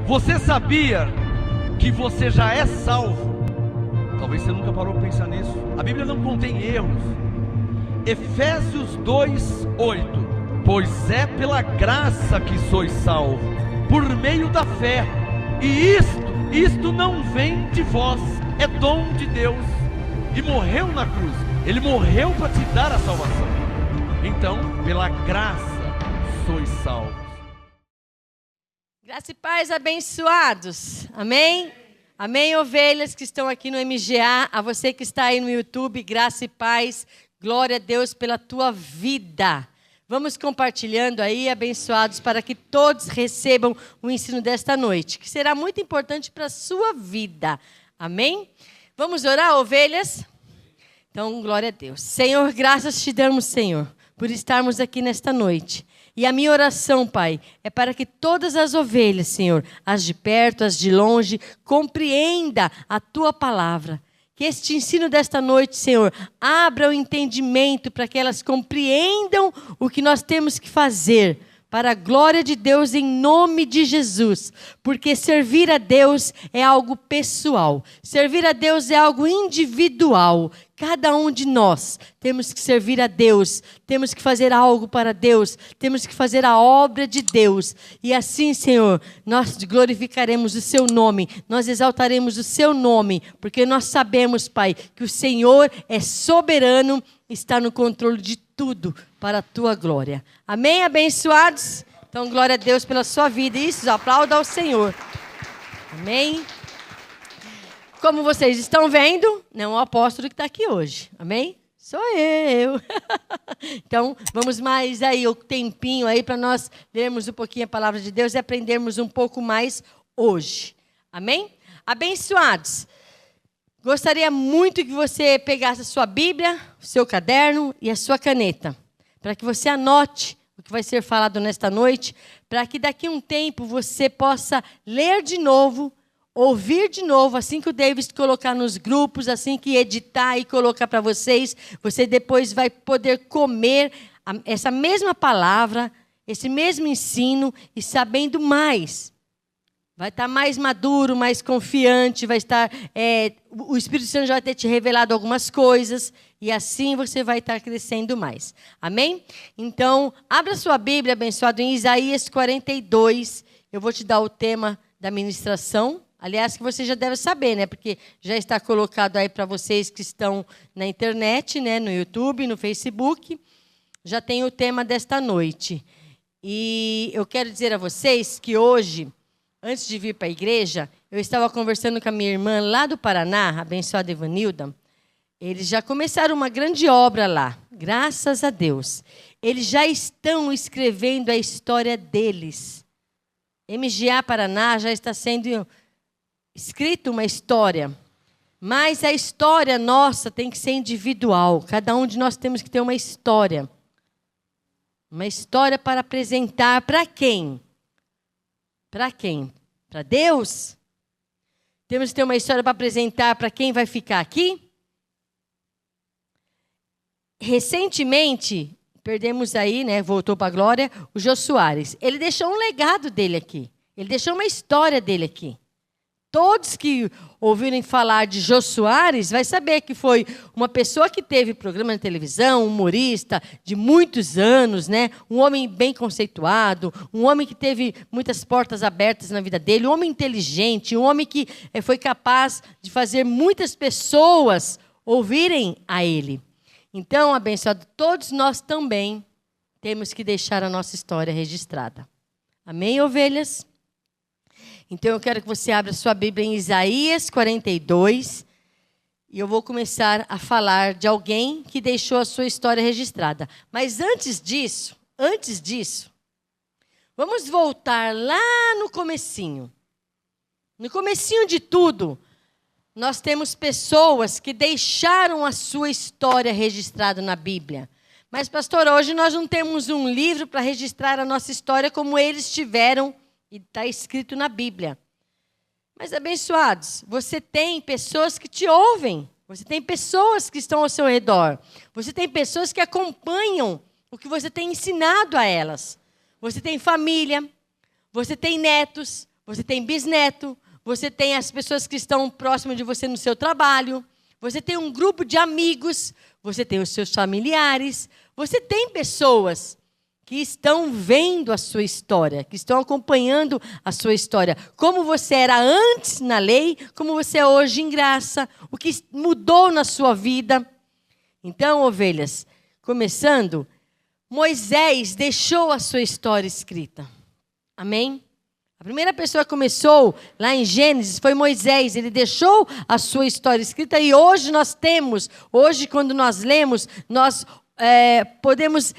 Você sabia que você já é salvo? Talvez você nunca parou para pensar nisso. A Bíblia não contém erros. Efésios 2:8. Pois é pela graça que sois salvos, por meio da fé. E isto não vem de vós, é dom de Deus. E morreu na cruz. Ele morreu para te dar a salvação. Então, pela graça sois salvos. Graça e paz, abençoados. Amém? Amém, ovelhas que estão aqui no MGA. A você que está aí no YouTube, graça e paz. Glória a Deus pela tua vida. Vamos compartilhando aí, abençoados, para que todos recebam o ensino desta noite, que será muito importante para a sua vida. Amém? Vamos orar, ovelhas? Então, glória a Deus. Senhor, graças te damos, Senhor, por estarmos aqui nesta noite. E a minha oração, Pai, é para que todas as ovelhas, Senhor, as de perto, as de longe, compreenda a tua palavra. Que este ensino desta noite, Senhor, abra o entendimento para que elas compreendam o que nós temos que fazer para a glória de Deus em nome de Jesus. Porque servir a Deus é algo pessoal. Servir a Deus é algo individual. Cada um de nós temos que servir a Deus, temos que fazer algo para Deus, temos que fazer a obra de Deus. E assim, Senhor, nós glorificaremos o Seu nome, nós exaltaremos o Seu nome, porque nós sabemos, Pai, que o Senhor é soberano, está no controle de tudo para a Tua glória. Amém, abençoados? Então, glória a Deus pela sua vida. Isso, aplauda ao Senhor. Amém. Como vocês estão vendo, não é o apóstolo que está aqui hoje, amém? Sou eu. Então, vamos mais aí o tempinho aí para nós lermos um pouquinho a palavra de Deus e aprendermos um pouco mais hoje, amém? Abençoados, gostaria muito que você pegasse a sua Bíblia, o seu caderno e a sua caneta, para que você anote o que vai ser falado nesta noite, para que daqui a um tempo você possa ler de novo, ouvir de novo, assim que o David colocar nos grupos, assim que editar e colocar para vocês, você depois vai poder comer essa mesma palavra, esse mesmo ensino e sabendo mais. Vai estar mais maduro, mais confiante, vai estar, o Espírito Santo já vai ter te revelado algumas coisas e assim você vai estar crescendo mais. Amém? Então, abra sua Bíblia, abençoado, em Isaías 42. Eu vou te dar o tema da ministração. Aliás, que você já deve saber, né? Porque já está colocado aí para vocês que estão na internet, né? No YouTube, no Facebook. Já tem o tema desta noite. E eu quero dizer a vocês que hoje, antes de vir para a igreja, eu estava conversando com a minha irmã lá do Paraná, a abençoada Evanilda. Eles já começaram uma grande obra lá, graças a Deus. Eles já estão escrevendo a história deles. MGA Paraná já está sendo escrito uma história, mas a história nossa tem que ser individual. Cada um de nós temos que ter uma história. Uma história para apresentar para quem? Para quem? Para Deus? Temos que ter uma história para apresentar para quem vai ficar aqui? Recentemente, perdemos aí, né, voltou para a glória, o Jô Soares. Ele deixou um legado dele aqui. Ele deixou uma história dele aqui. Todos que ouvirem falar de Jô Soares vai saber que foi uma pessoa que teve programa na televisão, um humorista de muitos anos, né? Um homem bem conceituado, um homem que teve muitas portas abertas na vida dele, um homem inteligente, um homem que foi capaz de fazer muitas pessoas ouvirem a ele. Então, abençoado, todos nós também temos que deixar a nossa história registrada. Amém, ovelhas? Então, eu quero que você abra sua Bíblia em Isaías 42. E eu vou começar a falar de alguém que deixou a sua história registrada. Mas antes disso, vamos voltar lá no comecinho. No comecinho de tudo, nós temos pessoas que deixaram a sua história registrada na Bíblia. Mas, pastor, hoje nós não temos um livro para registrar a nossa história como eles tiveram. E está escrito na Bíblia. Mas, abençoados, você tem pessoas que te ouvem. Você tem pessoas que estão ao seu redor. Você tem pessoas que acompanham o que você tem ensinado a elas. Você tem família. Você tem netos. você tem bisneto, você tem as pessoas que estão próximas de você no seu trabalho, você tem um grupo de amigos, você tem os seus familiares, você tem pessoas que estão vendo a sua história, que estão acompanhando a sua história. Como você era antes na lei, como você é hoje em graça, o que mudou na sua vida. Então, ovelhas, começando, Moisés deixou a sua história escrita. Amém? A primeira pessoa que começou lá em Gênesis foi Moisés. Ele deixou a sua história escrita e hoje nós temos, hoje quando nós lemos, nós podemos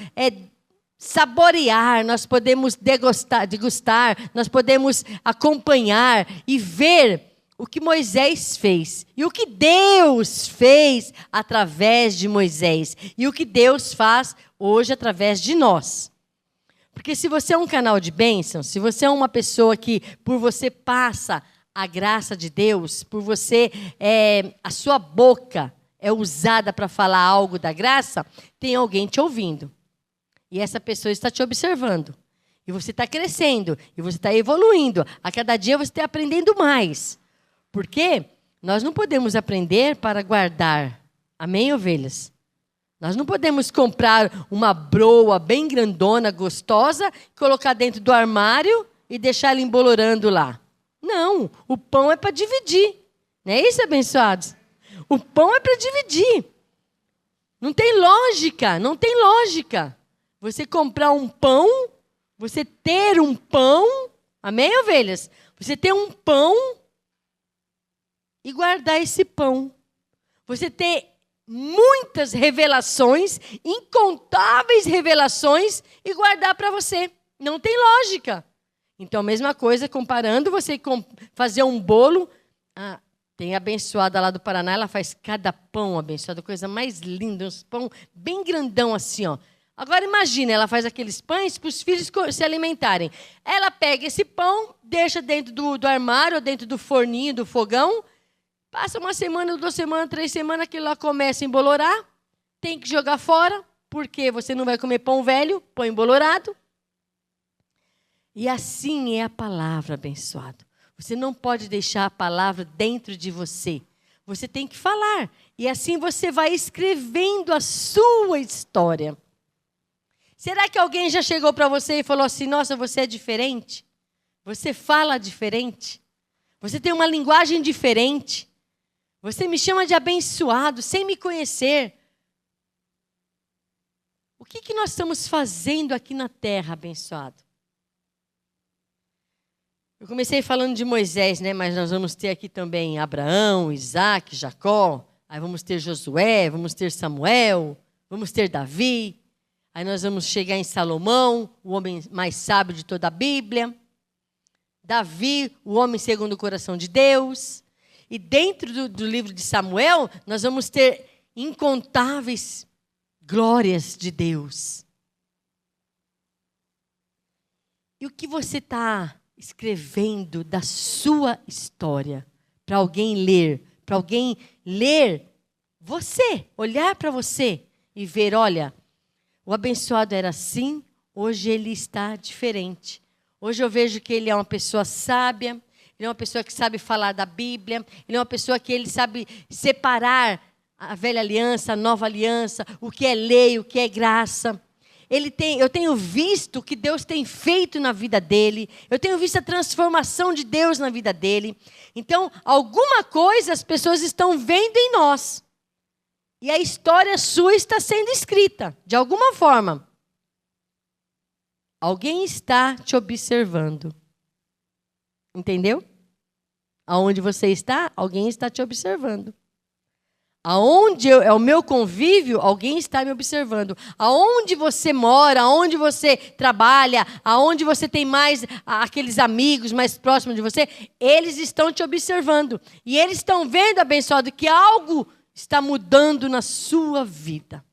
saborear, nós podemos degustar, nós podemos acompanhar e ver o que Moisés fez e o que Deus fez através de Moisés e o que Deus faz hoje através de nós. Porque se você é um canal de bênção, se você é uma pessoa que por você passa a graça de Deus, por você, a sua boca é usada para falar algo da graça, tem alguém te ouvindo. E essa pessoa está te observando. E você está crescendo, e você está evoluindo. A cada dia você está aprendendo mais. Porque nós não podemos aprender para guardar. Amém, ovelhas? Nós não podemos comprar uma broa bem grandona, gostosa, colocar dentro do armário e deixar ela embolorando lá. Não, o pão é para dividir. Não é isso, abençoados? O pão é para dividir. Não tem lógica, não tem lógica. Você comprar um pão, você ter um pão, amém, ovelhas? Você ter um pão e guardar esse pão. Você ter muitas revelações, incontáveis revelações e guardar para você. Não tem lógica. Então, a mesma coisa, comparando você fazer um bolo. Tem a abençoada lá do Paraná, ela faz cada pão abençoado, coisa mais linda, uns pão bem grandão assim, ó. Agora imagina, ela faz aqueles pães para os filhos se alimentarem. Ela pega esse pão, deixa dentro do armário, ou dentro do forninho, do fogão. Passa uma semana, 2 semanas, 3 semanas, aquilo lá começa a embolorar. Tem que jogar fora, porque você não vai comer pão velho, pão embolorado. E assim é a palavra, abençoado. Você não pode deixar a palavra dentro de você. Você tem que falar. E assim você vai escrevendo a sua história. Será que alguém já chegou para você e falou assim, nossa, você é diferente? Você fala diferente? Você tem uma linguagem diferente? Você me chama de abençoado sem me conhecer. O que nós estamos fazendo aqui na terra, abençoado? Eu comecei falando de Moisés, né? Mas nós vamos ter aqui também Abraão, Isaac, Jacó. Aí vamos ter Josué, vamos ter Samuel, vamos ter Davi. Aí nós vamos chegar em Salomão, o homem mais sábio de toda a Bíblia. Davi, o homem segundo o coração de Deus. E dentro do livro de Samuel, nós vamos ter incontáveis glórias de Deus. E o que você está escrevendo da sua história para alguém ler? Para alguém ler você, olhar para você e ver, olha, o abençoado era assim, hoje ele está diferente. Hoje eu vejo que ele é uma pessoa sábia, ele é uma pessoa que sabe falar da Bíblia, ele é uma pessoa que ele sabe separar a velha aliança, a nova aliança, o que é lei, o que é graça. Eu tenho visto o que Deus tem feito na vida dele, eu tenho visto a transformação de Deus na vida dele. Então, alguma coisa as pessoas estão vendo em nós. E a história sua está sendo escrita, de alguma forma. Alguém está te observando. Entendeu? Aonde você está, alguém está te observando. Aonde é o meu convívio, alguém está me observando. Aonde você mora, aonde você trabalha, aonde você tem mais aqueles amigos mais próximos de você, eles estão te observando. E eles estão vendo, abençoado, que algo está mudando na sua vida.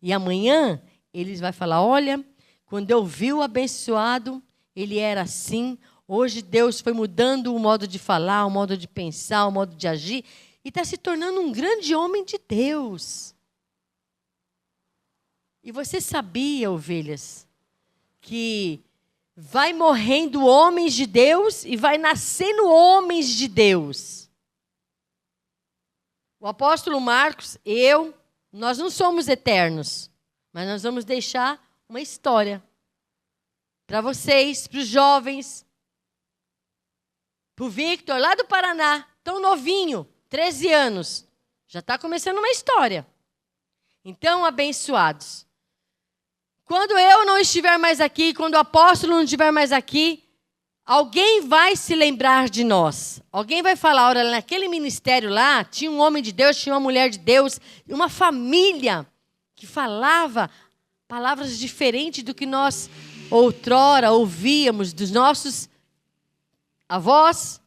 E amanhã, eles vão falar, olha, quando eu vi o abençoado, ele era assim. Hoje Deus foi mudando o modo de falar, o modo de pensar, o modo de agir. E está se tornando um grande homem de Deus. E você sabia, ovelhas, que vai morrendo homens de Deus e vai nascendo homens de Deus. O apóstolo Marcos, nós não somos eternos, mas nós vamos deixar uma história para vocês, para os jovens, para o Victor, lá do Paraná, tão novinho, 13 anos, já está começando uma história. Então, abençoados, quando eu não estiver mais aqui, quando o apóstolo não estiver mais aqui, alguém vai se lembrar de nós. Alguém vai falar, olha, naquele ministério lá, tinha um homem de Deus, tinha uma mulher de Deus, e uma família que falava palavras diferentes do que nós outrora ouvíamos dos nossos avós,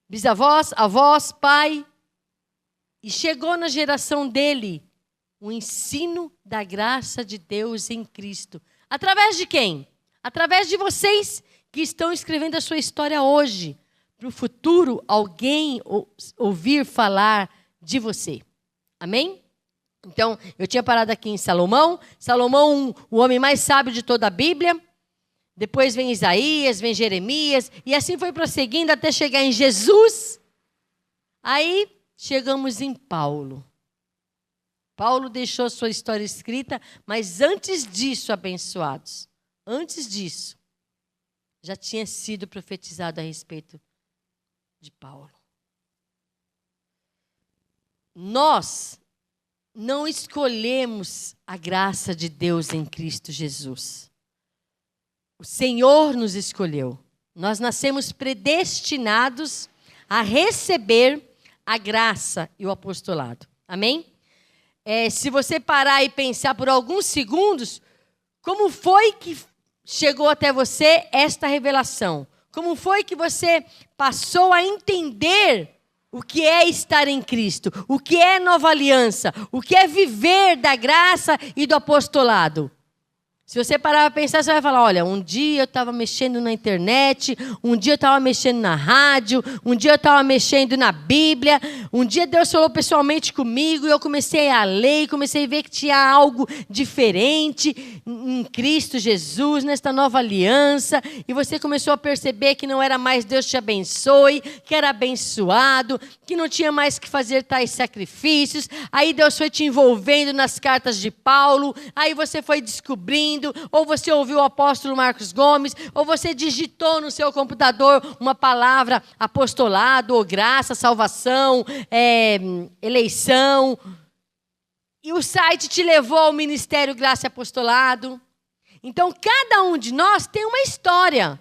bisavós, avós, pai. E chegou na geração dele o ensino da graça de Deus em Cristo. Através de quem? Através de vocês que estão escrevendo a sua história hoje. Para o futuro, alguém ouvir falar de você. Amém? Então, eu tinha parado aqui em Salomão. Salomão, o homem mais sábio de toda a Bíblia. Depois vem Isaías, vem Jeremias. E assim foi prosseguindo até chegar em Jesus. Aí, chegamos em Paulo. Paulo deixou sua história escrita, mas antes disso, abençoados, antes disso, já tinha sido profetizado a respeito de Paulo. Nós não escolhemos a graça de Deus em Cristo Jesus. O Senhor nos escolheu. Nós nascemos predestinados a receber a graça e o apostolado. Amém? Se você parar e pensar por alguns segundos, como foi que chegou até você esta revelação? Como foi que você passou a entender o que é estar em Cristo? O que é nova aliança? O que é viver da graça e do apostolado? Se você parar para pensar, você vai falar, olha, um dia eu estava mexendo na internet, um dia eu estava mexendo na rádio, um dia eu estava mexendo na Bíblia, um dia Deus falou pessoalmente comigo e eu comecei a ler, comecei a ver que tinha algo diferente em Cristo Jesus, nesta nova aliança, e você começou a perceber que não era mais Deus te abençoe, que era abençoado, que não tinha mais que fazer tais sacrifícios, aí Deus foi te envolvendo nas cartas de Paulo, aí você foi descobrindo, ou você ouviu o apóstolo Marcos Gomes, ou você digitou no seu computador uma palavra apostolado, ou graça, salvação, eleição, e o site te levou ao Ministério Graça e Apostolado. Então, cada um de nós tem uma história.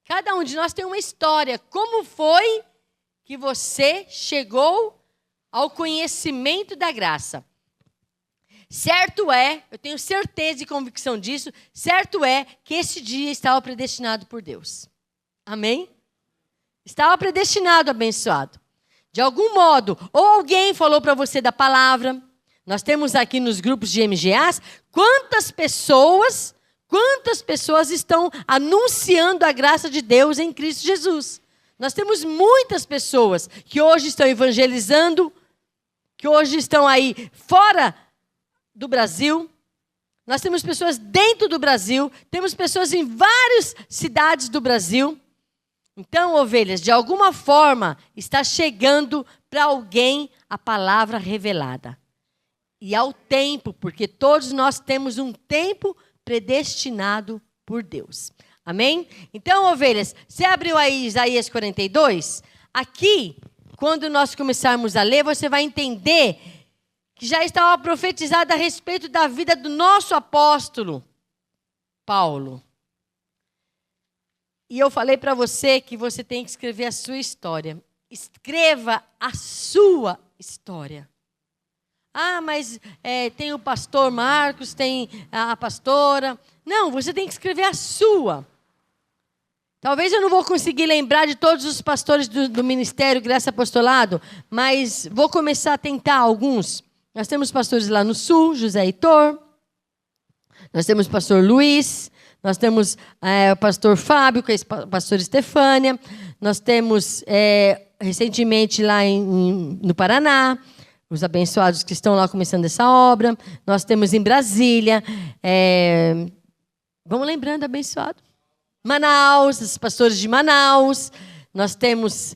Cada um de nós tem uma história. Como foi que você chegou ao conhecimento da graça? Certo é, eu tenho certeza e convicção disso, certo é que esse dia estava predestinado por Deus. Amém? Estava predestinado, abençoado. De algum modo, ou alguém falou para você da palavra. Nós temos aqui nos grupos de MGAs, quantas pessoas estão anunciando a graça de Deus em Cristo Jesus. Nós temos muitas pessoas que hoje estão evangelizando, que hoje estão aí fora do Brasil. Nós temos pessoas dentro do Brasil, temos pessoas em várias cidades do Brasil. Então, ovelhas, de alguma forma está chegando para alguém a palavra revelada. E ao tempo, porque todos nós temos um tempo predestinado por Deus. Amém? Então, ovelhas, você abriu aí Isaías 42? Aqui, quando nós começarmos a ler, você vai entender que já estava profetizado a respeito da vida do nosso apóstolo, Paulo. E eu falei para você que você tem que escrever a sua história. Escreva a sua história. Ah, mas tem o pastor Marcos, tem a pastora. Não, você tem que escrever a sua. Talvez eu não vou conseguir lembrar de todos os pastores do Ministério Graça e Apostolado, mas vou começar a tentar alguns. Nós temos pastores lá no Sul, José Heitor. Nós temos o pastor Luiz. Nós temos o pastor Fábio, que é a pastora Estefânia. Nós temos, recentemente, lá no Paraná, os abençoados que estão lá começando essa obra. Nós temos em Brasília. Vamos lembrando, abençoado. Manaus, os pastores de Manaus. Nós temos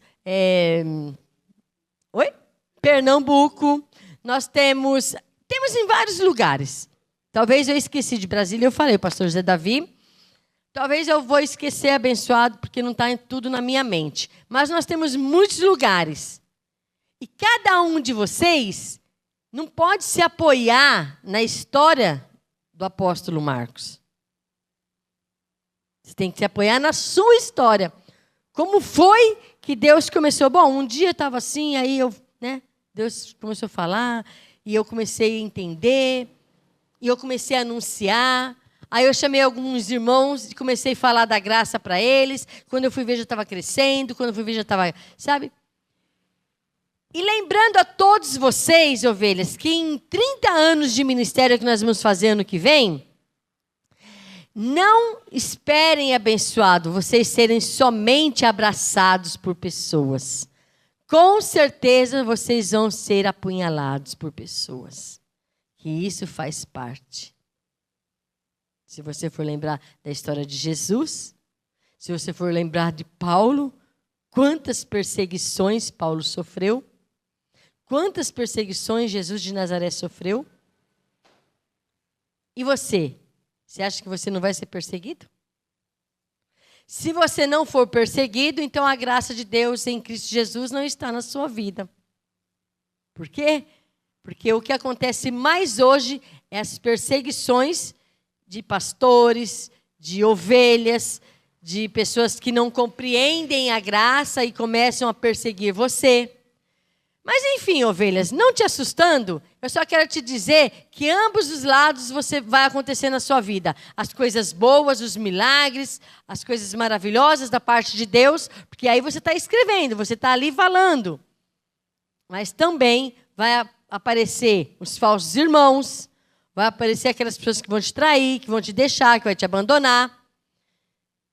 Pernambuco. Nós temos em vários lugares. Talvez eu esqueci de Brasília, eu falei, o pastor José Davi. Talvez eu vou esquecer, abençoado, porque não está tudo na minha mente. Mas nós temos muitos lugares. E cada um de vocês não pode se apoiar na história do apóstolo Marcos. Você tem que se apoiar na sua história. Como foi que Deus começou? Bom, um dia estava assim, aí Deus começou a falar, e eu comecei a entender, e eu comecei a anunciar. Aí eu chamei alguns irmãos e comecei a falar da graça para eles. Quando eu fui ver, já estava crescendo. Quando eu fui ver, já estava, sabe? E lembrando a todos vocês, ovelhas, que em 30 anos de ministério que nós vamos fazer ano que vem, não esperem, abençoado, vocês serem somente abraçados por pessoas. Com certeza vocês vão ser apunhalados por pessoas. Que isso faz parte. Se você for lembrar da história de Jesus, se você for lembrar de Paulo, quantas perseguições Paulo sofreu, quantas perseguições Jesus de Nazaré sofreu. E você acha que você não vai ser perseguido? Se você não for perseguido, então a graça de Deus em Cristo Jesus não está na sua vida. Por quê? Porque o que acontece mais hoje é as perseguições de pastores, de ovelhas, de pessoas que não compreendem a graça e começam a perseguir você. Mas enfim, ovelhas, não te assustando, eu só quero te dizer que ambos os lados você vai acontecer na sua vida. As coisas boas, os milagres, as coisas maravilhosas da parte de Deus, porque aí você está escrevendo, você está ali falando. Mas também vai aparecer os falsos irmãos, vai aparecer aquelas pessoas que vão te trair, que vão te deixar, que vai te abandonar.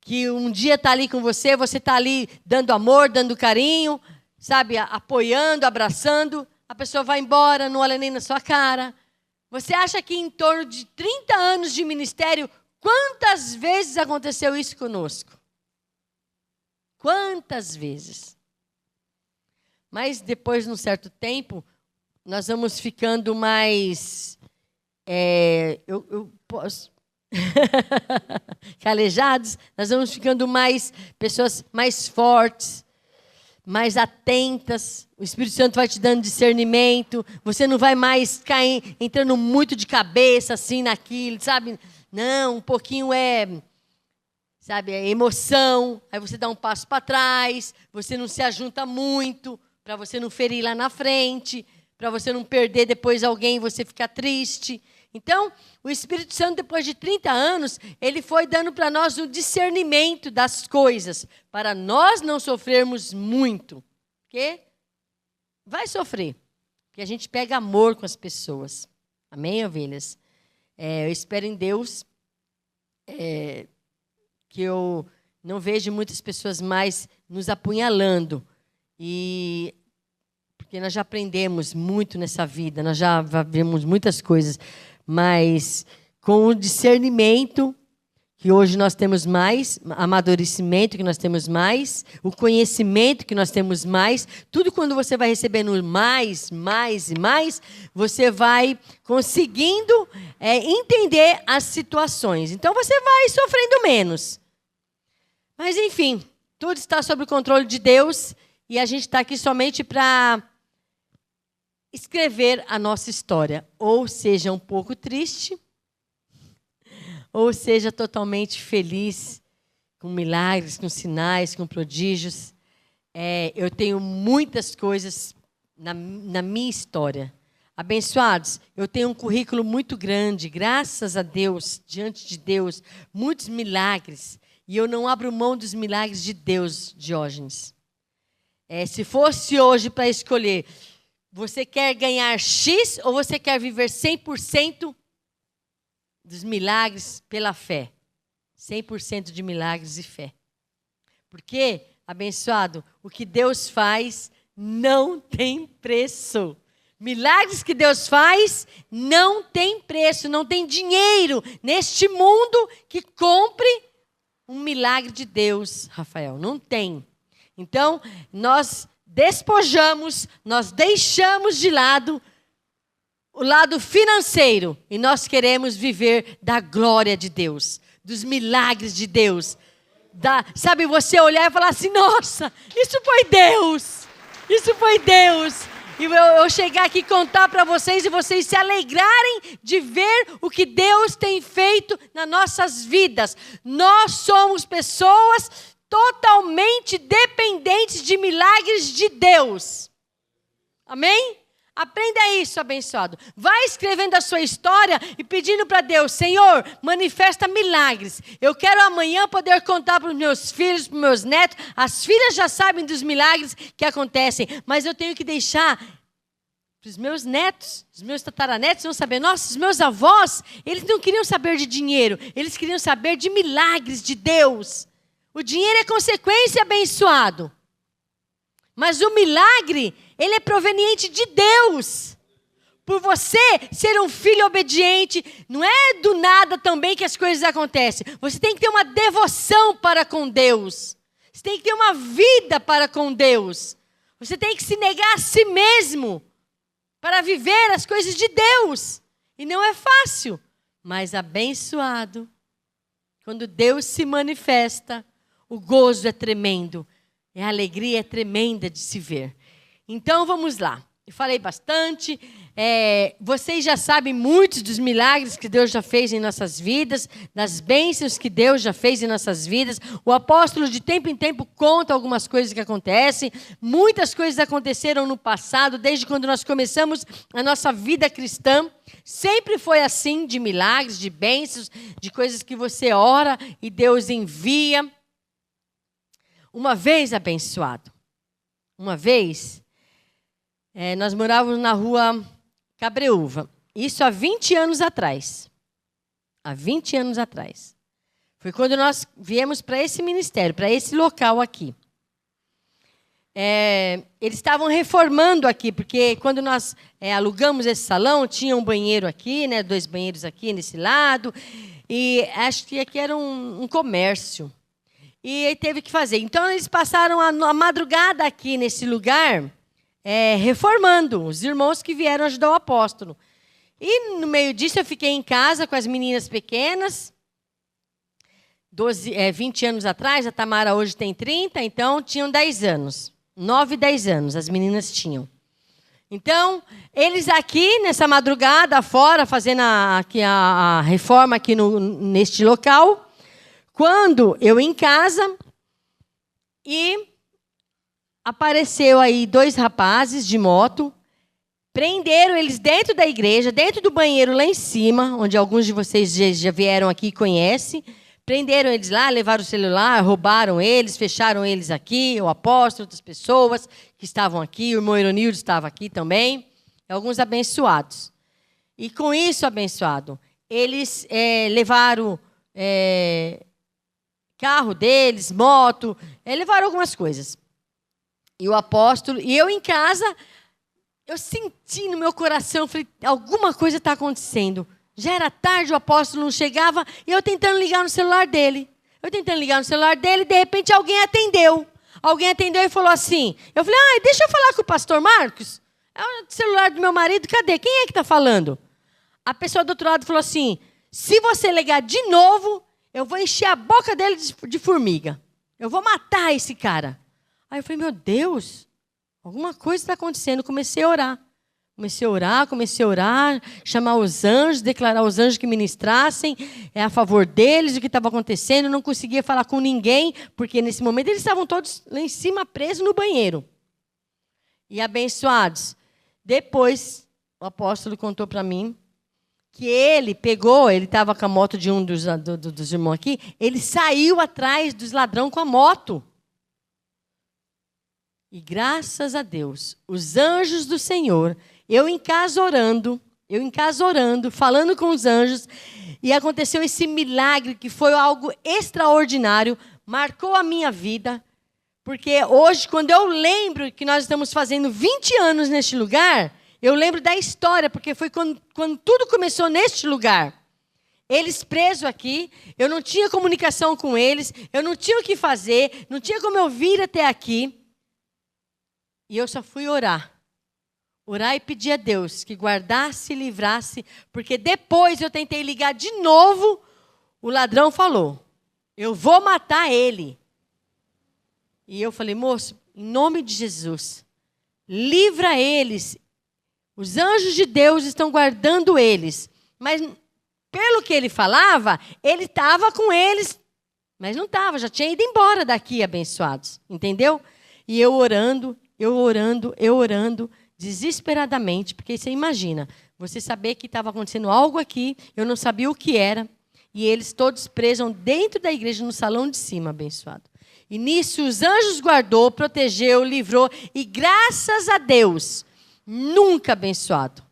Que um dia está ali com você, você está ali dando amor, dando carinho, sabe, apoiando, abraçando. A pessoa vai embora, não olha nem na sua cara. Você acha que em torno de 30 anos de ministério, quantas vezes aconteceu isso conosco? Quantas vezes? Mas depois, num certo tempo, nós vamos ficando mais... eu posso... calejados, nós vamos ficando pessoas mais fortes, mais atentas. O Espírito Santo vai te dando discernimento. Você não vai mais entrando muito de cabeça assim naquilo, sabe? Não, um pouquinho sabe, é emoção. Aí você dá um passo para trás. Você não se ajunta muito para você não ferir lá na frente, para você não perder depois alguém e você ficar triste. Então, o Espírito Santo, depois de 30 anos, ele foi dando para nós um discernimento das coisas, para nós não sofrermos muito. Porque vai sofrer, porque a gente pega amor com as pessoas. Amém, ovelhas? Eu espero em Deus que eu não vejo muitas pessoas mais nos apunhalando. Porque nós já aprendemos muito nessa vida, nós já vimos muitas coisas. Mas com o discernimento, que hoje nós temos mais, amadurecimento que nós temos mais, o conhecimento que nós temos mais, tudo quando você vai recebendo mais e mais, você vai conseguindo entender as situações. Então você vai sofrendo menos. Mas enfim, tudo está sob o controle de Deus e a gente está aqui somente para escrever a nossa história, ou seja um pouco triste, ou seja totalmente feliz, com milagres, com sinais, com prodígios. Eu tenho muitas coisas na minha história. Abençoados, eu tenho um currículo muito grande, graças a Deus, diante de Deus, muitos milagres, e eu não abro mão dos milagres de Deus, Diógenes. Se fosse hoje para escolher, você quer ganhar X ou você quer viver 100% dos milagres pela fé? 100% de milagres e fé. Porque, abençoado, o que Deus faz não tem preço. Milagres que Deus faz não tem preço, não tem dinheiro neste mundo que compre um milagre de Deus, Rafael. Não tem. Então, nós despojamos, nós deixamos de lado o lado financeiro e nós queremos viver da glória de Deus, dos milagres de Deus. Sabe, você olhar e falar assim, nossa, isso foi Deus, isso foi Deus. E eu chegar aqui e contar para vocês e vocês se alegrarem de ver o que Deus tem feito nas nossas vidas. Nós somos pessoas totalmente dependentes de milagres de Deus. Amém? Aprenda isso, abençoado. Vai escrevendo a sua história e pedindo para Deus, Senhor, manifesta milagres. Eu quero amanhã poder contar para os meus filhos, para os meus netos. As filhas já sabem dos milagres que acontecem, mas eu tenho que deixar para os meus netos, os meus tataranetos vão saber. Nossa, os meus avós, eles não queriam saber de dinheiro, eles queriam saber de milagres de Deus. O dinheiro é consequência, abençoado. Mas o milagre, ele é proveniente de Deus. Por você ser um filho obediente, não é do nada também que as coisas acontecem. Você tem que ter uma devoção para com Deus. Você tem que ter uma vida para com Deus. Você tem que se negar a si mesmo para viver as coisas de Deus. E não é fácil, mas abençoado. Quando Deus se manifesta, o gozo é tremendo. A alegria é tremenda de se ver. Então, vamos lá. Eu falei bastante. Vocês já sabem muitos dos milagres que Deus já fez em nossas vidas, das bênçãos que Deus já fez em nossas vidas. O apóstolo, de tempo em tempo, conta algumas coisas que acontecem. Muitas coisas aconteceram no passado, desde quando nós começamos a nossa vida cristã. Sempre foi assim, de milagres, de bênçãos, de coisas que você ora e Deus envia. Uma vez, abençoado, nós morávamos na rua Cabreúva. Isso há 20 anos atrás. Há 20 anos atrás. Foi quando nós viemos para esse ministério, para esse local aqui. Eles estavam reformando aqui, porque quando nós alugamos esse salão, tinha um banheiro aqui, 2 banheiros aqui nesse lado, e acho que aqui era um comércio. E aí teve que fazer. Então, eles passaram a madrugada aqui nesse lugar, reformando, os irmãos que vieram ajudar o apóstolo. E no meio disso, eu fiquei em casa com as meninas pequenas, 20 anos atrás, a Tamara hoje tem 30, então tinham 10 anos. 9 e 10 anos as meninas tinham. Então, eles aqui, nessa madrugada, fora, fazendo a reforma aqui neste local. Quando eu em casa, e apareceu aí 2 rapazes de moto, prenderam eles dentro da igreja, dentro do banheiro lá em cima, onde alguns de vocês já vieram aqui e conhecem. Prenderam eles lá, levaram o celular, roubaram eles, fecharam eles aqui, o apóstolo, outras pessoas que estavam aqui, o irmão Ironildo estava aqui também, alguns abençoados. E com isso, abençoado, eles levaram carro deles, moto, levaram algumas coisas. E o apóstolo, e eu em casa, eu senti no meu coração, falei, alguma coisa está acontecendo. Já era tarde, o apóstolo não chegava, e eu tentando ligar no celular dele. De repente alguém atendeu. Alguém atendeu e falou assim, eu falei, deixa eu falar com o pastor Marcos. É o celular do meu marido, cadê? Quem é que está falando? A pessoa do outro lado falou assim, se você ligar de novo, eu vou encher a boca dele de formiga. Eu vou matar esse cara. Aí eu falei, meu Deus, alguma coisa está acontecendo. Comecei a orar, chamar os anjos, declarar aos anjos que ministrassem a favor deles, o que estava acontecendo. Eu não conseguia falar com ninguém, porque nesse momento eles estavam todos lá em cima, presos no banheiro. E abençoados. Depois, o apóstolo contou para mim que ele estava com a moto de um dos irmãos aqui, ele saiu atrás dos ladrões com a moto. E graças a Deus, os anjos do Senhor, eu em casa orando, falando com os anjos, e aconteceu esse milagre que foi algo extraordinário, marcou a minha vida, porque hoje, quando eu lembro que nós estamos fazendo 20 anos neste lugar, eu lembro da história, porque foi quando tudo começou neste lugar. Eles presos aqui, eu não tinha comunicação com eles, eu não tinha o que fazer, não tinha como eu vir até aqui. E eu só fui orar. Orar e pedir a Deus que guardasse e livrasse, porque depois eu tentei ligar de novo, o ladrão falou, eu vou matar ele. E eu falei, moço, em nome de Jesus, livra eles. Os anjos de Deus estão guardando eles. Mas, pelo que ele falava, ele estava com eles, mas não estava, já tinha ido embora daqui, abençoados. Entendeu? E eu orando, desesperadamente, porque você imagina, você saber que estava acontecendo algo aqui, eu não sabia o que era, e eles todos presos dentro da igreja, no salão de cima, abençoado. E nisso os anjos guardou, protegeu, livrou, e graças a Deus, nunca, abençoado,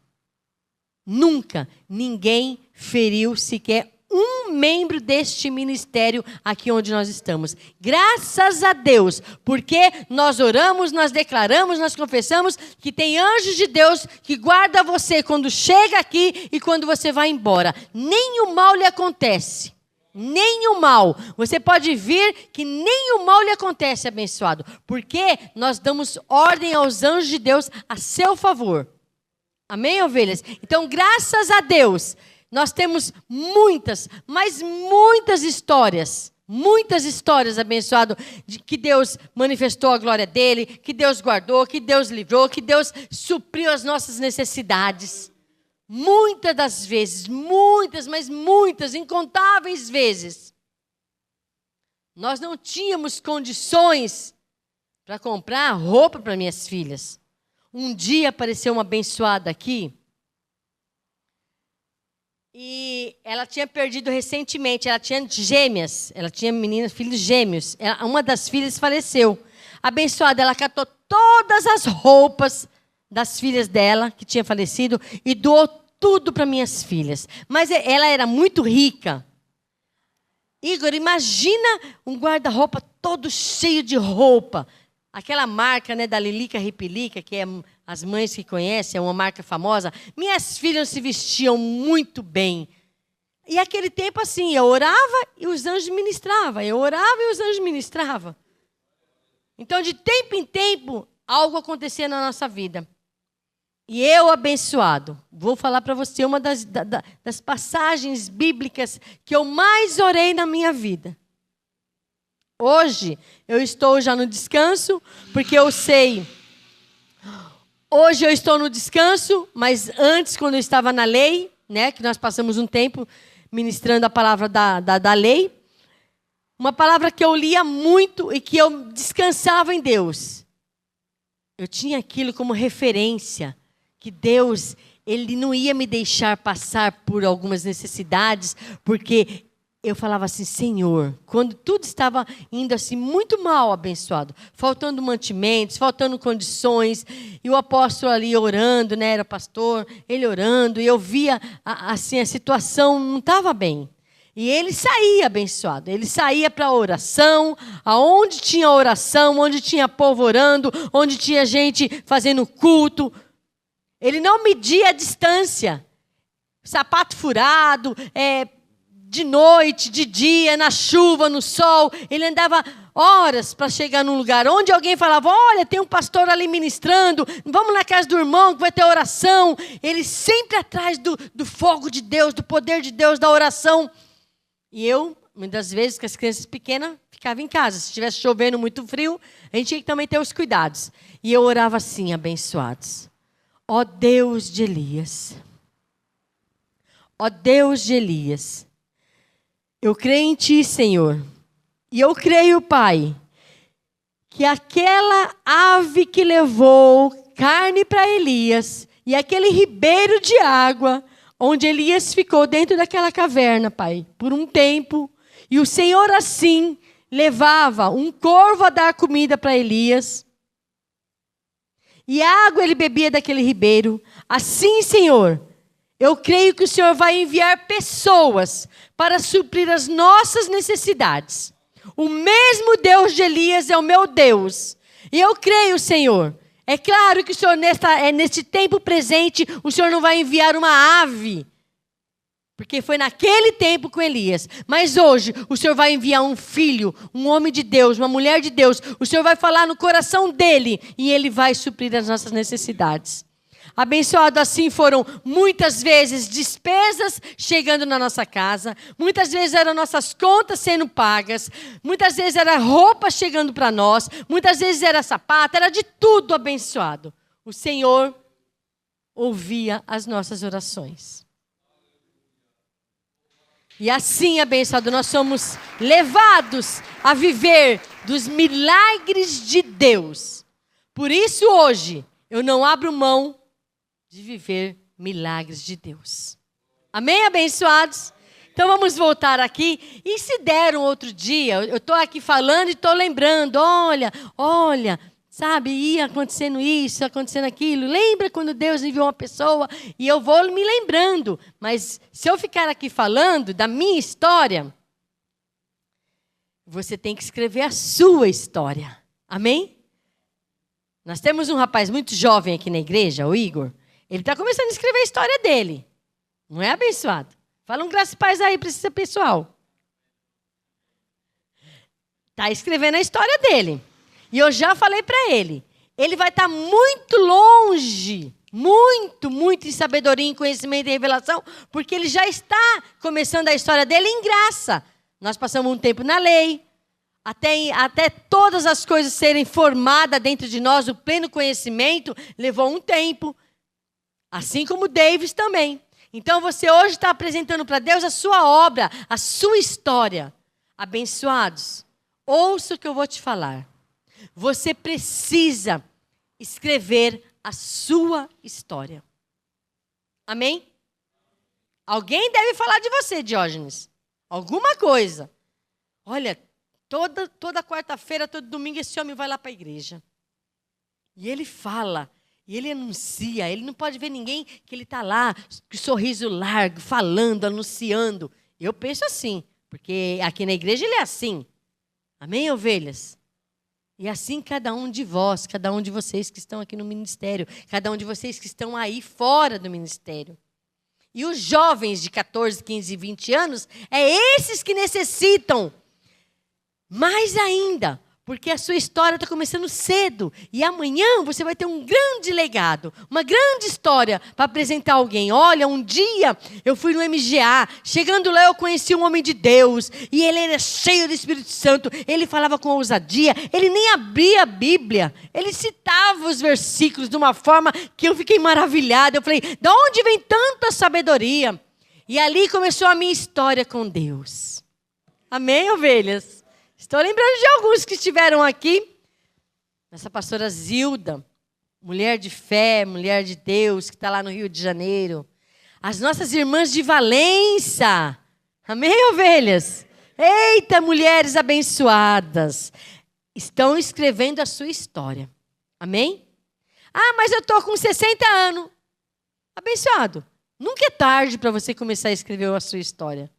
nunca ninguém feriu sequer um membro deste ministério aqui onde nós estamos. Graças a Deus, porque nós oramos, nós declaramos, nós confessamos que tem anjos de Deus que guarda você quando chega aqui e quando você vai embora. Nenhum mal lhe acontece. Nenhum mal. Você pode vir que nenhum mal lhe acontece, abençoado. Porque nós damos ordem aos anjos de Deus a seu favor. Amém, ovelhas? Então, graças a Deus, nós temos muitas, mas muitas histórias, abençoado, de que Deus manifestou a glória dele, que Deus guardou, que Deus livrou, que Deus supriu as nossas necessidades. Muitas das vezes, mas muitas, incontáveis vezes, nós não tínhamos condições para comprar roupa para minhas filhas. Um dia apareceu uma abençoada aqui, e ela tinha perdido recentemente, ela tinha gêmeas, ela tinha meninas, filhos gêmeos. Uma das filhas faleceu. Abençoada, ela catou todas as roupas das filhas dela, que tinha falecido, e doou tudo para minhas filhas. Mas ela era muito rica. Igor, imagina um guarda-roupa todo cheio de roupa. Aquela marca, né, da Lilica Ripilica, que é as mães que conhecem, é uma marca famosa. Minhas filhas se vestiam muito bem. E aquele tempo assim, eu orava e os anjos ministravam. Eu orava e os anjos ministravam. Então, de tempo em tempo, algo acontecia na nossa vida. E eu, abençoado, vou falar para você uma das passagens bíblicas que eu mais orei na minha vida. Hoje, eu estou já no descanso, porque eu sei. Hoje eu estou no descanso, mas antes, quando eu estava na lei, né, que nós passamos um tempo ministrando a palavra da lei, uma palavra que eu lia muito e que eu descansava em Deus. Eu tinha aquilo como referência, que Deus, Ele não ia me deixar passar por algumas necessidades, porque eu falava assim, Senhor, quando tudo estava indo assim muito mal, abençoado, faltando mantimentos, faltando condições, e o apóstolo ali orando, né, era pastor, ele orando, e eu via assim, a situação não estava bem. E ele saía, abençoado, ele saía para a oração, aonde tinha oração, onde tinha povo orando, onde tinha gente fazendo culto. Ele não media a distância, sapato furado, de noite, de dia, na chuva, no sol. Ele andava horas para chegar num lugar onde alguém falava, olha, tem um pastor ali ministrando, vamos na casa do irmão que vai ter oração. Ele sempre atrás do fogo de Deus, do poder de Deus, da oração. E eu, muitas vezes, com as crianças pequenas, ficava em casa. Se estivesse chovendo, muito frio, a gente tinha que também ter os cuidados. E eu orava assim, abençoados. Ó Deus de Elias. Ó Deus de Elias. Eu creio em Ti, Senhor. E eu creio, Pai, que aquela ave que levou carne para Elias e aquele ribeiro de água, onde Elias ficou dentro daquela caverna, Pai, por um tempo, e o Senhor assim levava um corvo a dar comida para Elias, e água ele bebia daquele ribeiro. Assim, Senhor, eu creio que o Senhor vai enviar pessoas para suprir as nossas necessidades. O mesmo Deus de Elias é o meu Deus. E eu creio, Senhor. É claro que o Senhor, neste tempo presente, o Senhor não vai enviar uma ave. Porque foi naquele tempo com Elias. Mas hoje, o Senhor vai enviar um filho, um homem de Deus, uma mulher de Deus. O Senhor vai falar no coração dele e ele vai suprir as nossas necessidades. Abençoado, assim foram muitas vezes despesas chegando na nossa casa. Muitas vezes eram nossas contas sendo pagas. Muitas vezes era roupa chegando para nós. Muitas vezes era sapato, era de tudo abençoado. O Senhor ouvia as nossas orações. E assim, abençoado, nós somos levados a viver dos milagres de Deus. Por isso, hoje, eu não abro mão de viver milagres de Deus. Amém, abençoados? Então, vamos voltar aqui. E se der um outro dia, eu estou aqui falando e estou lembrando, olha, sabe, ia acontecendo isso, acontecendo aquilo. Lembra quando Deus enviou uma pessoa? E eu vou me lembrando. Mas se eu ficar aqui falando da minha história, você tem que escrever a sua história. Amém? Nós temos um rapaz muito jovem aqui na igreja, o Igor. Ele está começando a escrever a história dele. Não é, abençoado? Fala um graças e paz aí para esse pessoal. Está escrevendo a história dele. E eu já falei para ele, ele vai estar muito longe, muito em sabedoria, em conhecimento e revelação, porque ele já está começando a história dele em graça. Nós passamos um tempo na lei, até todas as coisas serem formadas dentro de nós, o pleno conhecimento, levou um tempo. Assim como Davis também. Então você hoje está apresentando para Deus a sua obra, a sua história. Abençoados, ouça o que eu vou te falar. Você precisa escrever a sua história. Amém? Alguém deve falar de você, Diógenes. Alguma coisa. Olha, toda quarta-feira, todo domingo, esse homem vai lá para a igreja. E ele fala, e ele anuncia. Ele não pode ver ninguém que ele está lá, com sorriso largo, falando, anunciando. Eu penso assim, porque aqui na igreja ele é assim. Amém, ovelhas? E assim cada um de vós, cada um de vocês que estão aqui no ministério, cada um de vocês que estão aí fora do ministério. E os jovens de 14, 15 e 20 anos, é esses que necessitam mais ainda, porque a sua história está começando cedo. E amanhã você vai ter um grande legado, uma grande história para apresentar a alguém. Olha, um dia eu fui no MGA, chegando lá eu conheci um homem de Deus, e ele era cheio do Espírito Santo, ele falava com ousadia, ele nem abria a Bíblia, ele citava os versículos de uma forma que eu fiquei maravilhada. Eu falei, de onde vem tanta sabedoria? E ali começou a minha história com Deus. Amém, ovelhas? Estou lembrando de alguns que estiveram aqui. Essa pastora Zilda, mulher de fé, mulher de Deus, que está lá no Rio de Janeiro. As nossas irmãs de Valença. Amém, ovelhas? Eita, mulheres abençoadas. Estão escrevendo a sua história. Amém? Ah, mas eu estou com 60 anos. Abençoado. Nunca é tarde para você começar a escrever a sua história.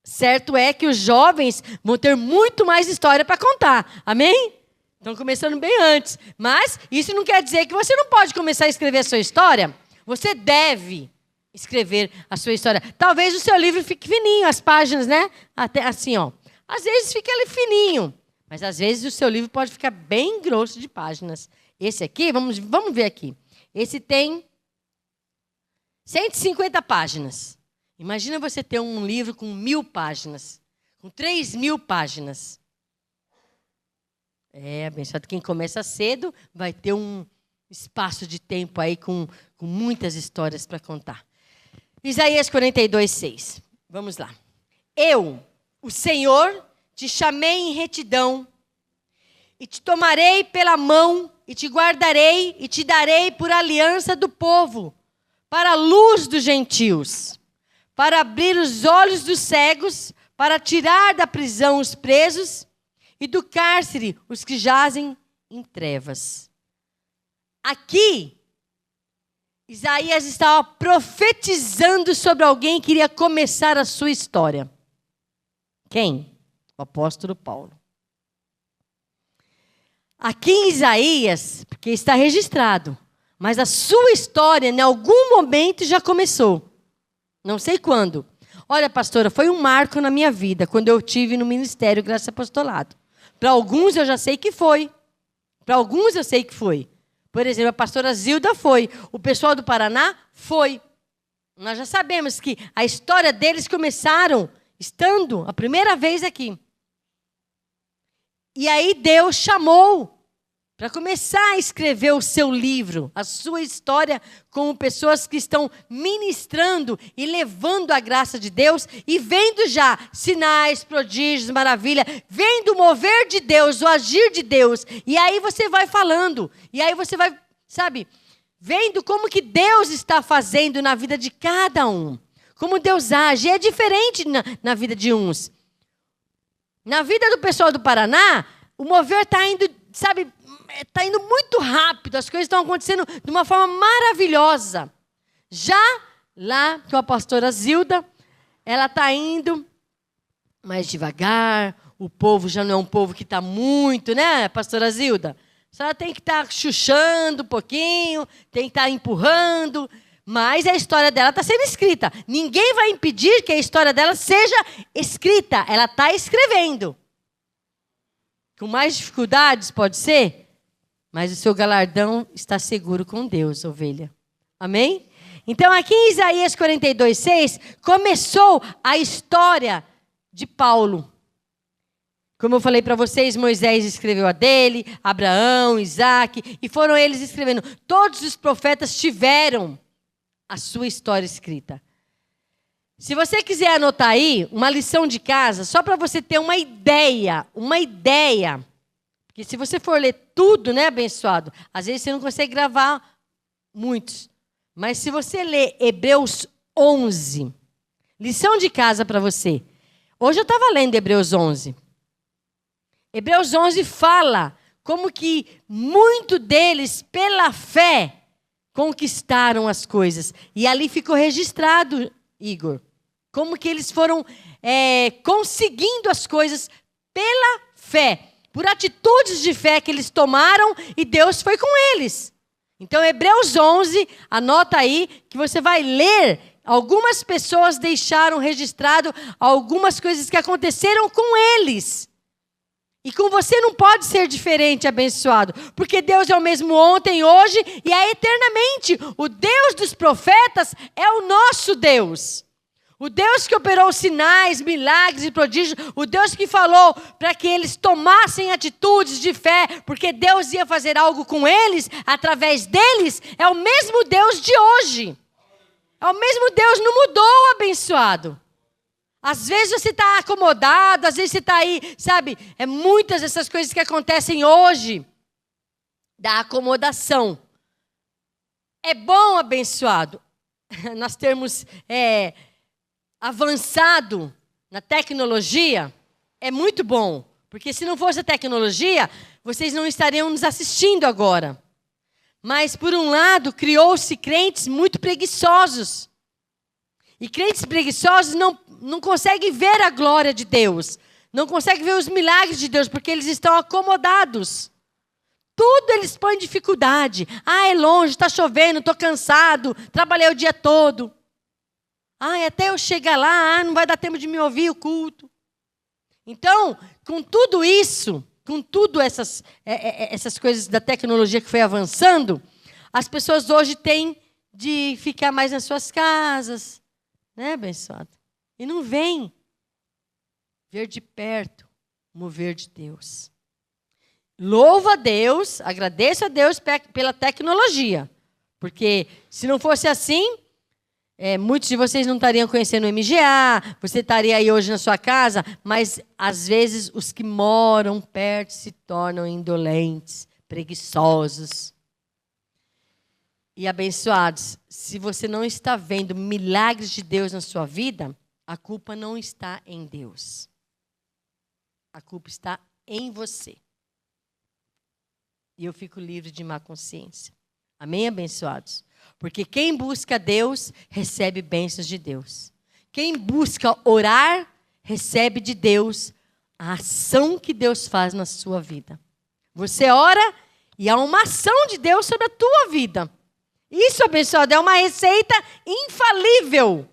Certo é que os jovens vão ter muito mais história para contar. Amém? Estão começando bem antes. Mas isso não quer dizer que você não pode começar a escrever a sua história. Você deve escrever a sua história. Talvez o seu livro fique fininho, as páginas, né? Até assim, ó. Às vezes fica ali fininho. Mas às vezes o seu livro pode ficar bem grosso de páginas. Esse aqui, vamos ver aqui. Esse tem 150 páginas. Imagina você ter um livro com 1000 páginas, com 3000 páginas. Abençoado, quem começa cedo vai ter um espaço de tempo aí com muitas histórias para contar. Isaías 42:6. Vamos lá. Eu, o Senhor, te chamei em retidão, e te tomarei pela mão, e te guardarei, e te darei por aliança do povo, para a luz dos gentios, para abrir os olhos dos cegos, para tirar da prisão os presos e do cárcere os que jazem em trevas. Aqui, Isaías estava profetizando sobre alguém que iria começar a sua história. Quem? O apóstolo Paulo. Aqui em Isaías, porque está registrado, mas a sua história em algum momento já começou. Não sei quando. Olha, pastora, foi um marco na minha vida, quando eu tive no ministério Graça e Apostolado. Para alguns eu já sei que foi. Para alguns eu sei que foi. Por exemplo, a pastora Zilda foi. O pessoal do Paraná foi. Nós já sabemos que a história deles começaram estando a primeira vez aqui. E aí Deus chamou para começar a escrever o seu livro, a sua história, como pessoas que estão ministrando e levando a graça de Deus e vendo já sinais, prodígios, maravilha, vendo o mover de Deus, o agir de Deus. E aí você vai falando, e aí você vai, sabe, vendo como que Deus está fazendo na vida de cada um, como Deus age. É diferente na vida de uns. Na vida do pessoal do Paraná, o mover está indo, sabe, está indo muito rápido, as coisas estão acontecendo de uma forma maravilhosa. Já lá com a pastora Zilda, ela está indo mais devagar, o povo já não é um povo que está muito, né, pastora Zilda? A senhora tem que estar chuchando um pouquinho, tem que estar empurrando, mas a história dela está sendo escrita. Ninguém vai impedir que a história dela seja escrita, ela está escrevendo. Com mais dificuldades, pode ser? Mas o seu galardão está seguro com Deus, ovelha. Amém? Então, aqui em Isaías 42:6, começou a história de Paulo. Como eu falei para vocês, Moisés escreveu a dele, Abraão, Isaac, e foram eles escrevendo. Todos os profetas tiveram a sua história escrita. Se você quiser anotar aí, uma lição de casa, só para você ter uma ideia. Porque se você for ler tudo, né, abençoado, às vezes você não consegue gravar muitos. Mas se você ler Hebreus 11, lição de casa para você. Hoje eu estava lendo Hebreus 11. Hebreus 11 fala como que muito deles, pela fé, conquistaram as coisas. E ali ficou registrado, Igor, como que eles foram conseguindo as coisas pela fé. Por atitudes de fé que eles tomaram e Deus foi com eles. Então, Hebreus 11, anota aí que você vai ler. Algumas pessoas deixaram registrado algumas coisas que aconteceram com eles. E com você não pode ser diferente, abençoado. Porque Deus é o mesmo ontem, hoje e é eternamente. O Deus dos profetas é o nosso Deus. O Deus que operou sinais, milagres e prodígios, o Deus que falou para que eles tomassem atitudes de fé, porque Deus ia fazer algo com eles, através deles, é o mesmo Deus de hoje. É o mesmo Deus, não mudou, abençoado. Às vezes você está acomodado, às vezes você está aí, sabe? É muitas dessas coisas que acontecem hoje, da acomodação. É bom, abençoado, nós termos avançado na tecnologia, é muito bom. Porque se não fosse a tecnologia, vocês não estariam nos assistindo agora. Mas, por um lado, criou-se crentes muito preguiçosos. E crentes preguiçosos não conseguem ver a glória de Deus. Não conseguem ver os milagres de Deus, porque eles estão acomodados. Tudo eles põem dificuldade. Ah, é longe, está chovendo, estou cansado, trabalhei o dia todo. Ah, até eu chegar lá, não vai dar tempo de me ouvir o culto. Então, com tudo isso, com tudo essas coisas da tecnologia que foi avançando, as pessoas hoje têm de ficar mais nas suas casas, né, abençoado? E não vem ver de perto o mover de Deus. Louva a Deus, agradeço a Deus pela tecnologia, porque se não fosse assim, muitos de vocês não estariam conhecendo o MGA, você estaria aí hoje na sua casa, mas às vezes os que moram perto se tornam indolentes, preguiçosos. E abençoados, se você não está vendo milagres de Deus na sua vida, a culpa não está em Deus. A culpa está em você. E eu fico livre de má consciência. Amém, abençoados? Porque quem busca Deus, recebe bênçãos de Deus. Quem busca orar, recebe de Deus a ação que Deus faz na sua vida. Você ora e há uma ação de Deus sobre a tua vida. Isso, abençoado, é uma receita infalível.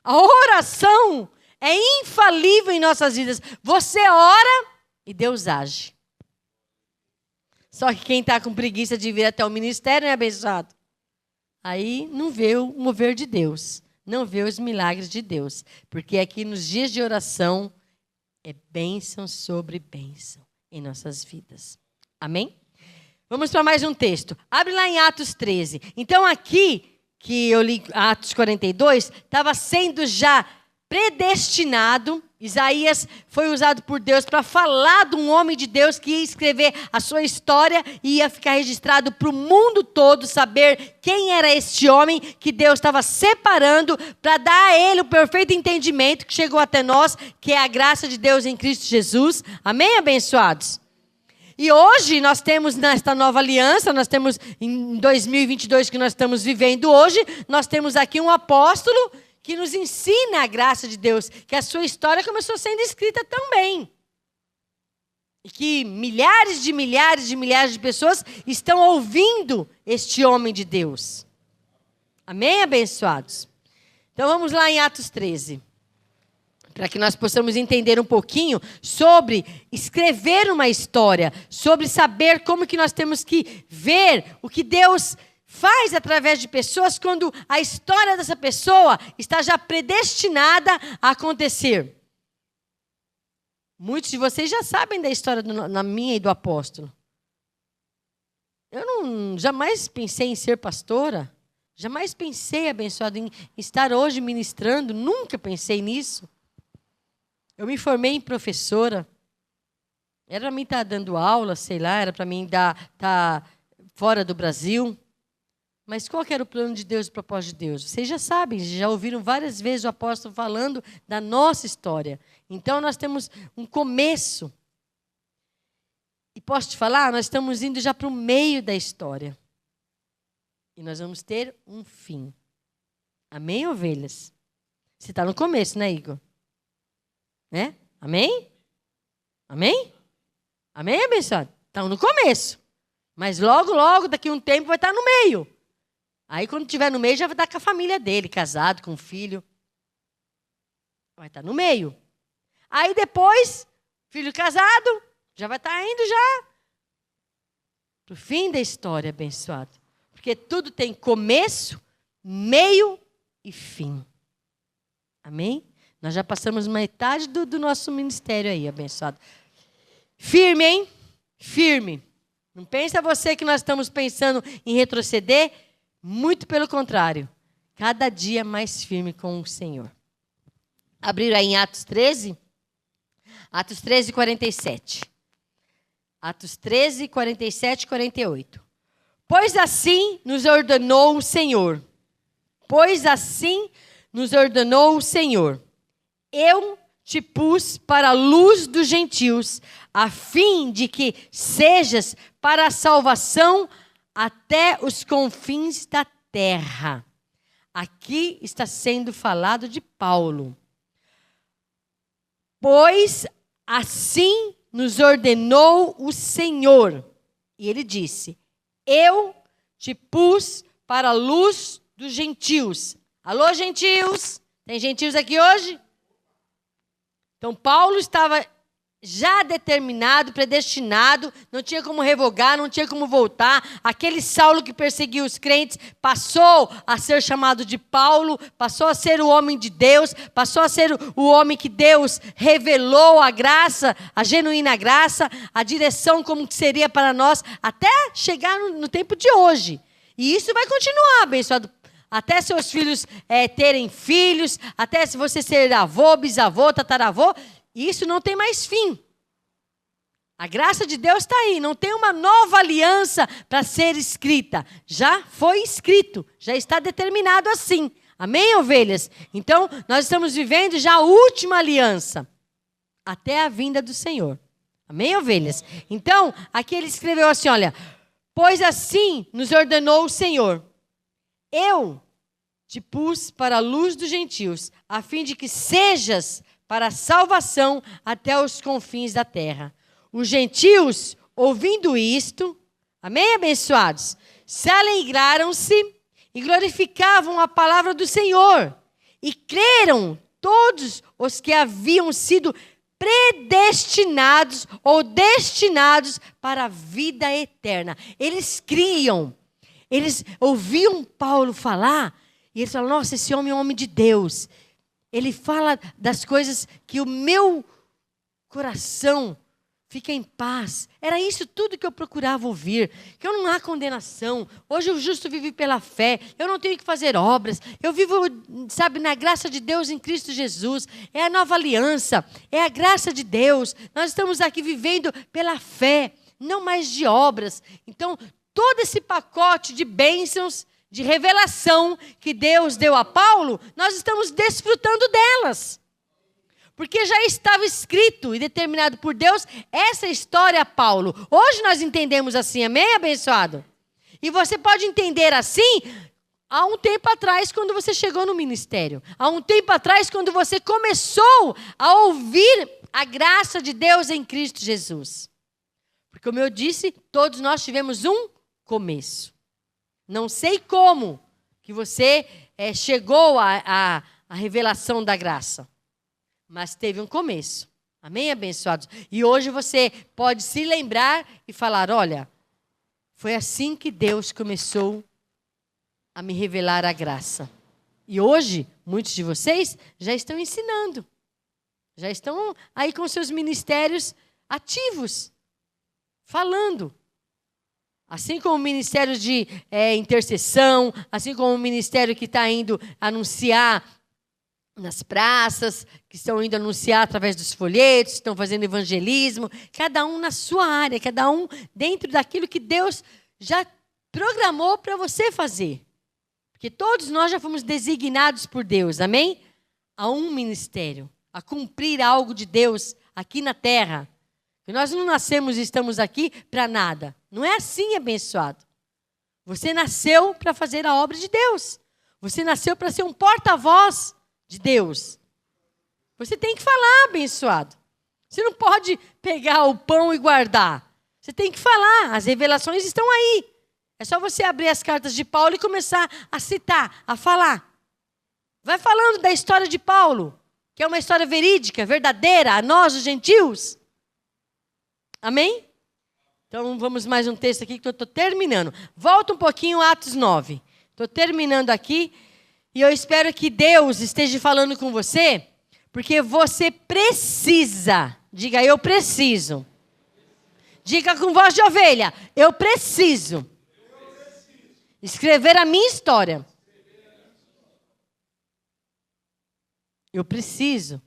A oração é infalível em nossas vidas. Você ora e Deus age. Só que quem está com preguiça de vir até o ministério é abençoado. Aí não vê o mover de Deus. Não vê os milagres de Deus. Porque aqui nos dias de oração é bênção sobre bênção em nossas vidas. Amém? Vamos para mais um texto. Abre lá em Atos 13. Então aqui, que eu li Atos 42, estava sendo já predestinado. Isaías foi usado por Deus para falar de um homem de Deus que ia escrever a sua história e ia ficar registrado para o mundo todo saber quem era este homem que Deus estava separando para dar a ele o perfeito entendimento que chegou até nós, que é a graça de Deus em Cristo Jesus. Amém, abençoados? E hoje nós temos nesta nova aliança, nós temos em 2022 que nós estamos vivendo hoje, nós temos aqui um apóstolo que nos ensina a graça de Deus, que a sua história começou sendo escrita também. E que milhares de pessoas estão ouvindo este homem de Deus. Amém, abençoados? Então vamos lá em Atos 13. Para que nós possamos entender um pouquinho sobre escrever uma história, sobre saber como que nós temos que ver o que Deus faz através de pessoas quando a história dessa pessoa está já predestinada a acontecer. Muitos de vocês já sabem da história na minha e do apóstolo. Eu jamais pensei em ser pastora, jamais pensei, abençoado, em estar hoje ministrando, nunca pensei nisso. Eu me formei em professora, era para mim estar dando aula, sei lá, era para mim estar fora do Brasil. Mas qual que era o plano de Deus e o propósito de Deus? Vocês já sabem, já ouviram várias vezes o apóstolo falando da nossa história. Então, nós temos um começo. E posso te falar, nós estamos indo já para o meio da história. E nós vamos ter um fim. Amém, ovelhas? Você está no começo, né, Igor? Né? Amém? Amém? Amém, abençoado? Estão no começo. Mas logo, daqui a um tempo, vai estar no meio. Aí, quando estiver no meio, já vai estar com a família dele, casado, com filho. Vai estar no meio. Aí, depois, filho casado, já vai estar indo já para o fim da história, abençoado. Porque tudo tem começo, meio e fim. Amém? Nós já passamos metade do nosso ministério aí, abençoado. Firme, hein? Firme. Não pensa você que nós estamos pensando em retroceder? Muito pelo contrário. Cada dia mais firme com o Senhor. Abriram aí em Atos 13? Atos 13, 47. Atos 13, 47 e 48. Pois assim nos ordenou o Senhor. Pois assim nos ordenou o Senhor. Eu te pus para a luz dos gentios, a fim de que sejas para a salvação até os confins da terra. Aqui está sendo falado de Paulo. Pois assim nos ordenou o Senhor. E ele disse, eu te pus para a luz dos gentios. Alô, gentios? Tem gentios aqui hoje? Então, Paulo estava já determinado, predestinado, não tinha como revogar, não tinha como voltar. Aquele Saulo que perseguiu os crentes passou a ser chamado de Paulo, passou a ser o homem de Deus, passou a ser o homem que Deus revelou a graça, a genuína graça, a direção como que seria para nós, até chegar no tempo de hoje. E isso vai continuar, abençoado. Até seus filhos terem filhos, até se você ser avô, bisavô, tataravô, isso não tem mais fim. A graça de Deus está aí, não tem uma nova aliança para ser escrita. Já foi escrito, já está determinado assim. Amém, ovelhas? Então, nós estamos vivendo já a última aliança, até a vinda do Senhor. Amém, ovelhas? Então, aqui ele escreveu assim, olha, pois assim nos ordenou o Senhor. Eu te pus para a luz dos gentios, a fim de que sejas para a salvação até os confins da terra. Os gentios, ouvindo isto, amém, abençoados, se alegraram-se e glorificavam a palavra do Senhor. E creram todos os que haviam sido predestinados ou destinados para a vida eterna. Eles criam. Eles ouviam Paulo falar e eles falaram, nossa, esse homem é um homem de Deus. Ele fala das coisas que o meu coração fica em paz. Era isso tudo que eu procurava ouvir. Que não há condenação. Hoje o justo vive pela fé. Eu não tenho que fazer obras. Eu vivo, sabe, na graça de Deus em Cristo Jesus. É a nova aliança. É a graça de Deus. Nós estamos aqui vivendo pela fé, não mais de obras. Então, todo esse pacote de bênçãos, de revelação que Deus deu a Paulo, nós estamos desfrutando delas. Porque já estava escrito e determinado por Deus essa história a Paulo. Hoje nós entendemos assim, amém, abençoado? E você pode entender assim há um tempo atrás, quando você chegou no ministério. Há um tempo atrás, quando você começou a ouvir a graça de Deus em Cristo Jesus. Porque, como eu disse, todos nós tivemos um começo. Não sei como que você chegou à revelação da graça. Mas teve um começo. Amém, abençoados? E hoje você pode se lembrar e falar, olha, foi assim que Deus começou a me revelar a graça. E hoje, muitos de vocês já estão ensinando. Já estão aí com seus ministérios ativos, falando. Assim como o ministério de intercessão, assim como o ministério que está indo anunciar nas praças, que estão indo anunciar através dos folhetos, estão fazendo evangelismo, cada um na sua área, cada um dentro daquilo que Deus já programou para você fazer. Porque todos nós já fomos designados por Deus, amém? A um ministério, a cumprir algo de Deus aqui na terra. E nós não nascemos e estamos aqui para nada. Não é assim, abençoado. Você nasceu para fazer a obra de Deus. Você nasceu para ser um porta-voz de Deus. Você tem que falar, abençoado. Você não pode pegar o pão e guardar. Você tem que falar. As revelações estão aí. É só você abrir as cartas de Paulo e começar a citar, a falar. Vai falando da história de Paulo, que é uma história verídica, verdadeira, a nós, os gentios. Amém? Então, vamos mais um texto aqui que eu estou terminando. Volta um pouquinho, Atos 9. Estou terminando aqui. E eu espero que Deus esteja falando com você, porque você precisa. Diga, eu preciso. Diga com voz de ovelha, eu preciso. Escrever a minha história. Eu preciso.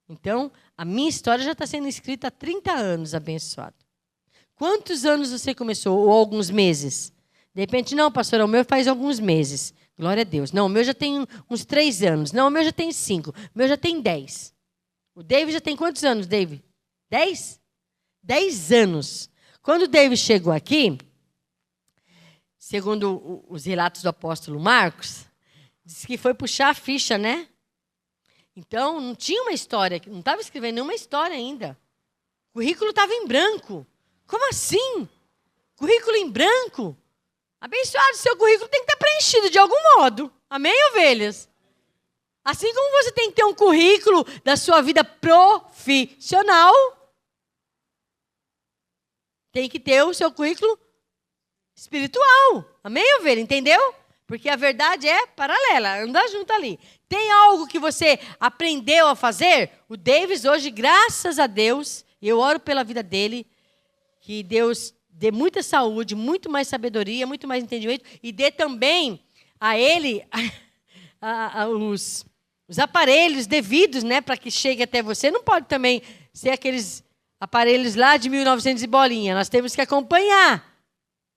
Então, a minha história já está sendo escrita há 30 anos, abençoado. Quantos anos você começou? Ou alguns meses? De repente, não, pastor, o meu faz alguns meses. Glória a Deus. Não, o meu já tem uns 3 anos. Não, o meu já tem 5. O meu já tem 10. O David já tem quantos anos, David? 10? 10 anos. Quando o David chegou aqui, segundo os relatos do apóstolo Marcos, disse que foi puxar a ficha, né? Então, não tinha uma história, não estava escrevendo nenhuma história ainda. O currículo estava em branco. Como assim? Currículo em branco? Abençoado, seu currículo tem que estar preenchido de algum modo. Amém, ovelhas? Assim como você tem que ter um currículo da sua vida profissional, tem que ter o seu currículo espiritual. Amém, ovelha? Entendeu? Porque a verdade é paralela, anda junto ali. Tem algo que você aprendeu a fazer? O Davis hoje, graças a Deus, eu oro pela vida dele, que Deus dê muita saúde, muito mais sabedoria, muito mais entendimento, e dê também a ele os aparelhos devidos, né, para que chegue até você. Não pode também ser aqueles aparelhos lá de 1900 e bolinha. Nós temos que acompanhar,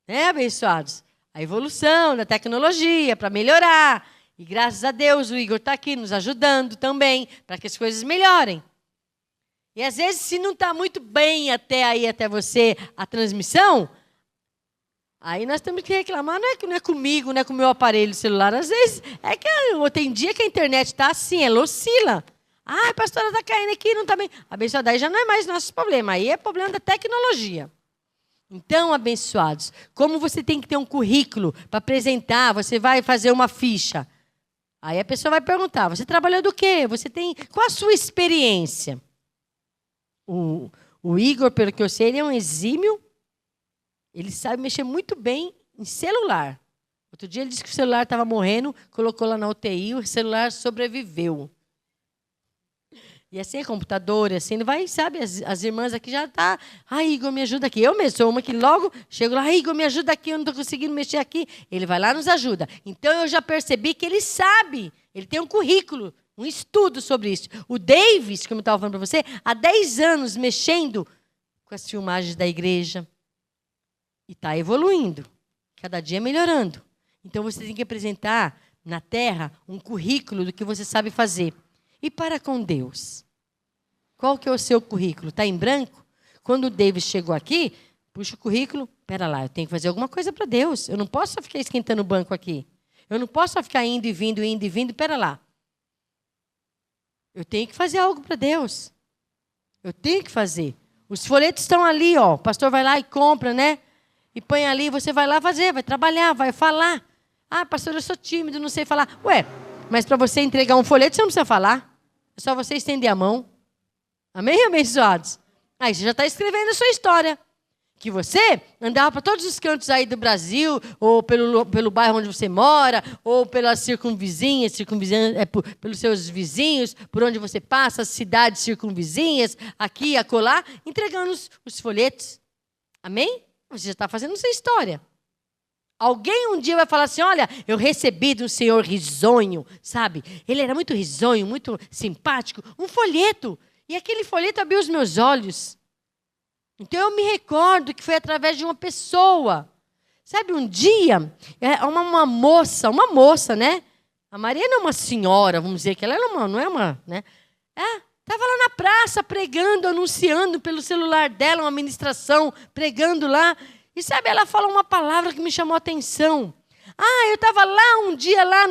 né, abençoados? A evolução da tecnologia para melhorar. E graças a Deus o Igor está aqui nos ajudando também para que as coisas melhorem. E às vezes, se não está muito bem até você a transmissão, aí nós temos que reclamar, não é comigo, não é com o meu aparelho celular. Às vezes, tem dia que a internet está assim, ela oscila. Ah, a pastora está caindo aqui, não está bem. Abençoado, aí já não é mais nosso problema, aí é problema da tecnologia. Então, abençoados, como você tem que ter um currículo para apresentar, você vai fazer uma ficha. Aí a pessoa vai perguntar, você trabalhou do quê? Qual a sua experiência? O Igor, pelo que eu sei, ele é um exímio, ele sabe mexer muito bem em celular. Outro dia ele disse que o celular estava morrendo, colocou lá na UTI, o celular sobreviveu. E assim é computador, assim, ele vai, sabe, as irmãs aqui já tá, Igor, me ajuda aqui. Eu mesmo sou uma que logo chego lá, Igor, me ajuda aqui, eu não estou conseguindo mexer aqui. Ele vai lá e nos ajuda. Então eu já percebi que ele sabe, ele tem um currículo, um estudo sobre isso. O Davis, como eu estava falando para você, há 10 anos mexendo com as filmagens da igreja. E está evoluindo, cada dia melhorando. Então você tem que apresentar na terra um currículo do que você sabe fazer. E para com Deus? Qual que é o seu currículo? Está em branco? Quando o David chegou aqui, puxa o currículo, espera lá, eu tenho que fazer alguma coisa para Deus. Eu não posso só ficar esquentando o banco aqui. Eu não posso só ficar indo e vindo, espera lá. Eu tenho que fazer algo para Deus. Eu tenho que fazer. Os folhetos estão ali, ó. O pastor vai lá e compra, né? E põe ali, você vai lá fazer, vai trabalhar, vai falar. Pastor, eu sou tímido, não sei falar. Ué, mas para você entregar um folheto, você não precisa falar. É só você estender a mão. Amém, abençoados? Aí você já está escrevendo a sua história. Que você andava para todos os cantos aí do Brasil, ou pelo bairro onde você mora, ou pelas circunvizinhas, pelos seus vizinhos, por onde você passa, as cidades circunvizinhas, aqui e acolá, entregando os folhetos. Amém? Você já está fazendo sua história. Alguém um dia vai falar assim, olha, eu recebi de um senhor risonho, sabe? Ele era muito risonho, muito simpático. Um folheto. E aquele folheto abriu os meus olhos. Então eu me recordo que foi através de uma pessoa. Sabe, um dia, uma moça, né? A Maria não é uma senhora, vamos dizer que ela não é uma, né? Estava lá na praça pregando, anunciando pelo celular dela uma ministração, pregando lá. E sabe, ela falou uma palavra que me chamou a atenção. Eu estava lá um dia, lá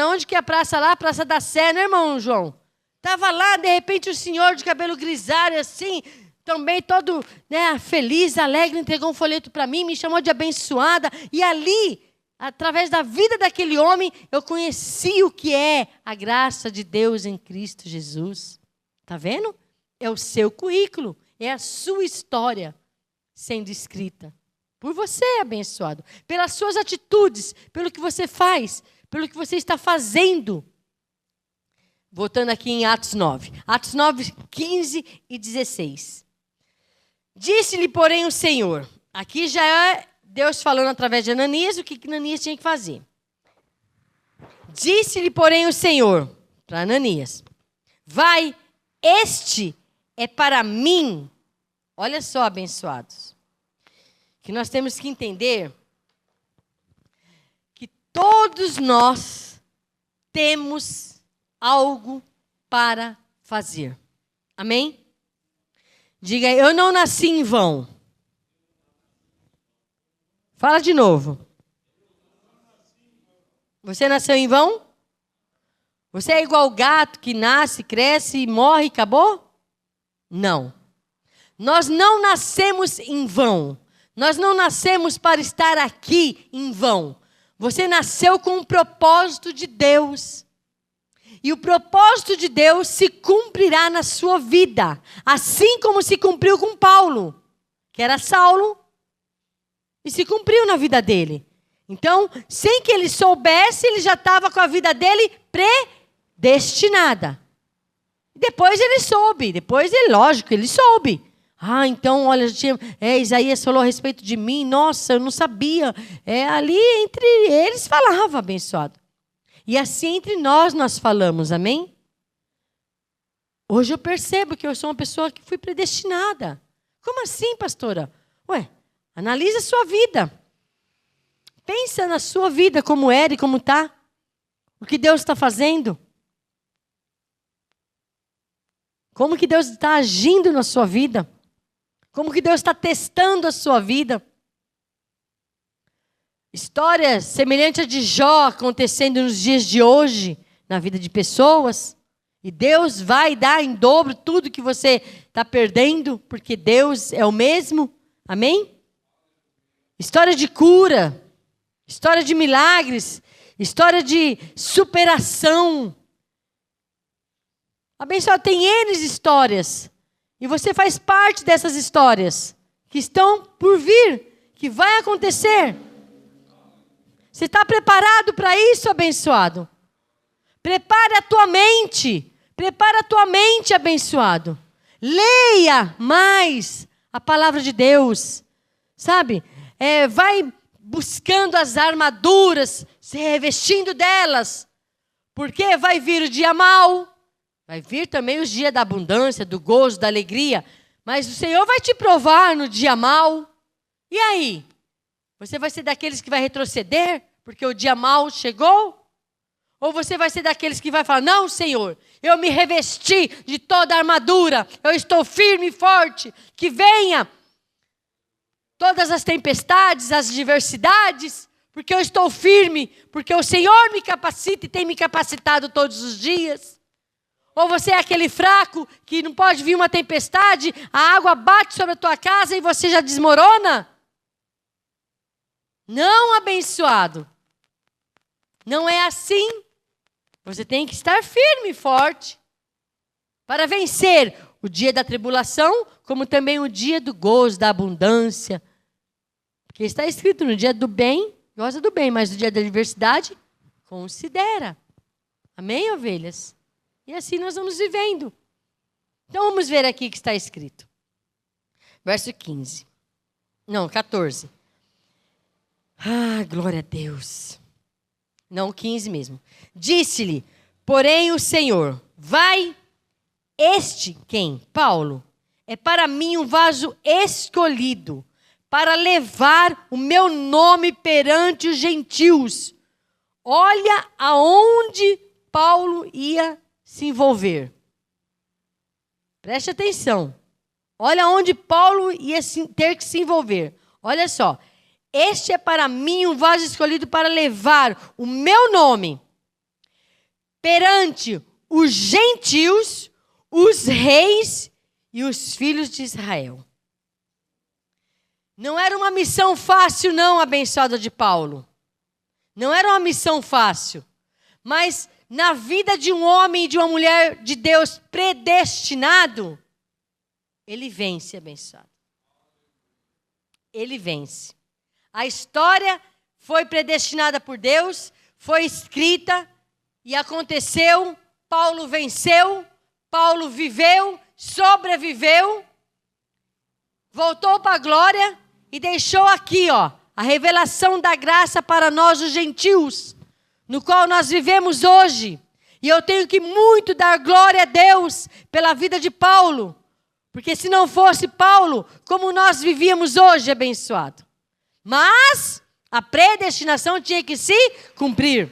onde que é a praça lá? Praça da Sé, né, irmão João? Estava lá, de repente, o senhor de cabelo grisalho, assim, também todo, né, feliz, alegre, entregou um folheto para mim, me chamou de abençoada. E ali, através da vida daquele homem, eu conheci o que é a graça de Deus em Cristo Jesus. Está vendo? É o seu currículo, é a sua história sendo escrita. Por você, abençoado. Pelas suas atitudes, pelo que você faz, pelo que você está fazendo. Voltando aqui em Atos 9. Atos 9, 15 e 16. Disse-lhe, porém, o Senhor. Aqui já é Deus falando através de Ananias o que Ananias tinha que fazer. Disse-lhe, porém, o Senhor para Ananias. Vai, este é para mim. Olha só, abençoados. Que nós temos que entender que todos nós temos algo para fazer. Amém? Diga, eu não nasci em vão. Fala de novo. Você nasceu em vão? Você é igual gato que nasce, cresce, morre e acabou? Não. Nós não nascemos em vão. Nós não nascemos para estar aqui em vão. Você nasceu com um propósito de Deus. E o propósito de Deus se cumprirá na sua vida. Assim como se cumpriu com Paulo, que era Saulo, e se cumpriu na vida dele. Então, sem que ele soubesse, ele já estava com a vida dele predestinada. Depois ele soube, lógico, ele soube. Então, olha, Isaías falou a respeito de mim, nossa, eu não sabia. Ali entre eles falava, abençoado. E assim entre nós falamos, amém? Hoje eu percebo que eu sou uma pessoa que fui predestinada. Como assim, pastora? Analisa a sua vida. Pensa na sua vida, como era e como está. O que Deus está fazendo. Como que Deus está agindo na sua vida. Como que Deus está testando a sua vida. Histórias semelhantes a de Jó acontecendo nos dias de hoje, na vida de pessoas. E Deus vai dar em dobro tudo que você está perdendo, porque Deus é o mesmo. Amém? História de cura, história de milagres, história de superação. Abençoado, tem N histórias. E você faz parte dessas histórias que estão por vir, que vai acontecer. Você está preparado para isso, abençoado? Prepare a tua mente. Prepara a tua mente, abençoado. Leia mais a palavra de Deus. Sabe? Vai buscando as armaduras, se revestindo delas. Porque vai vir o dia mau. Vai vir também os dias da abundância, do gozo, da alegria. Mas o Senhor vai te provar no dia mau. E aí? Você vai ser daqueles que vai retroceder porque o dia mau chegou? Ou você vai ser daqueles que vai falar, não, Senhor, eu me revesti de toda a armadura, eu estou firme e forte, que venha todas as tempestades, as adversidades, porque eu estou firme, porque o Senhor me capacita e tem me capacitado todos os dias. Ou você é aquele fraco que não pode vir uma tempestade, a água bate sobre a tua casa e você já desmorona? Não, abençoado. Não é assim. Você tem que estar firme e forte para vencer o dia da tribulação, como também o dia do gozo, da abundância. Porque está escrito no dia do bem, goza do bem, mas no dia da adversidade, considera. Amém, ovelhas? E assim nós vamos vivendo. Então vamos ver aqui o que está escrito. Verso 15. Não, 14. Ah, glória a Deus. Não, 15 mesmo. Disse-lhe, porém, o Senhor, vai, quem? Paulo, é para mim um vaso escolhido, para levar o meu nome perante os gentios. Olha aonde Paulo ia se envolver. Preste atenção. Olha onde Paulo ia ter que se envolver. Olha só. Este é para mim um vaso escolhido para levar o meu nome perante os gentios, os reis e os filhos de Israel. Não era uma missão fácil, não, abençoada de Paulo. Não era uma missão fácil. Mas na vida de um homem e de uma mulher de Deus predestinado, ele vence, abençoado. Ele vence. A história foi predestinada por Deus, foi escrita e aconteceu. Paulo venceu, Paulo viveu, sobreviveu, voltou para a glória e deixou aqui, a revelação da graça para nós, os gentios, no qual nós vivemos hoje. E eu tenho que muito dar glória a Deus pela vida de Paulo, porque se não fosse Paulo, como nós vivíamos hoje, abençoado. Mas a predestinação tinha que se cumprir.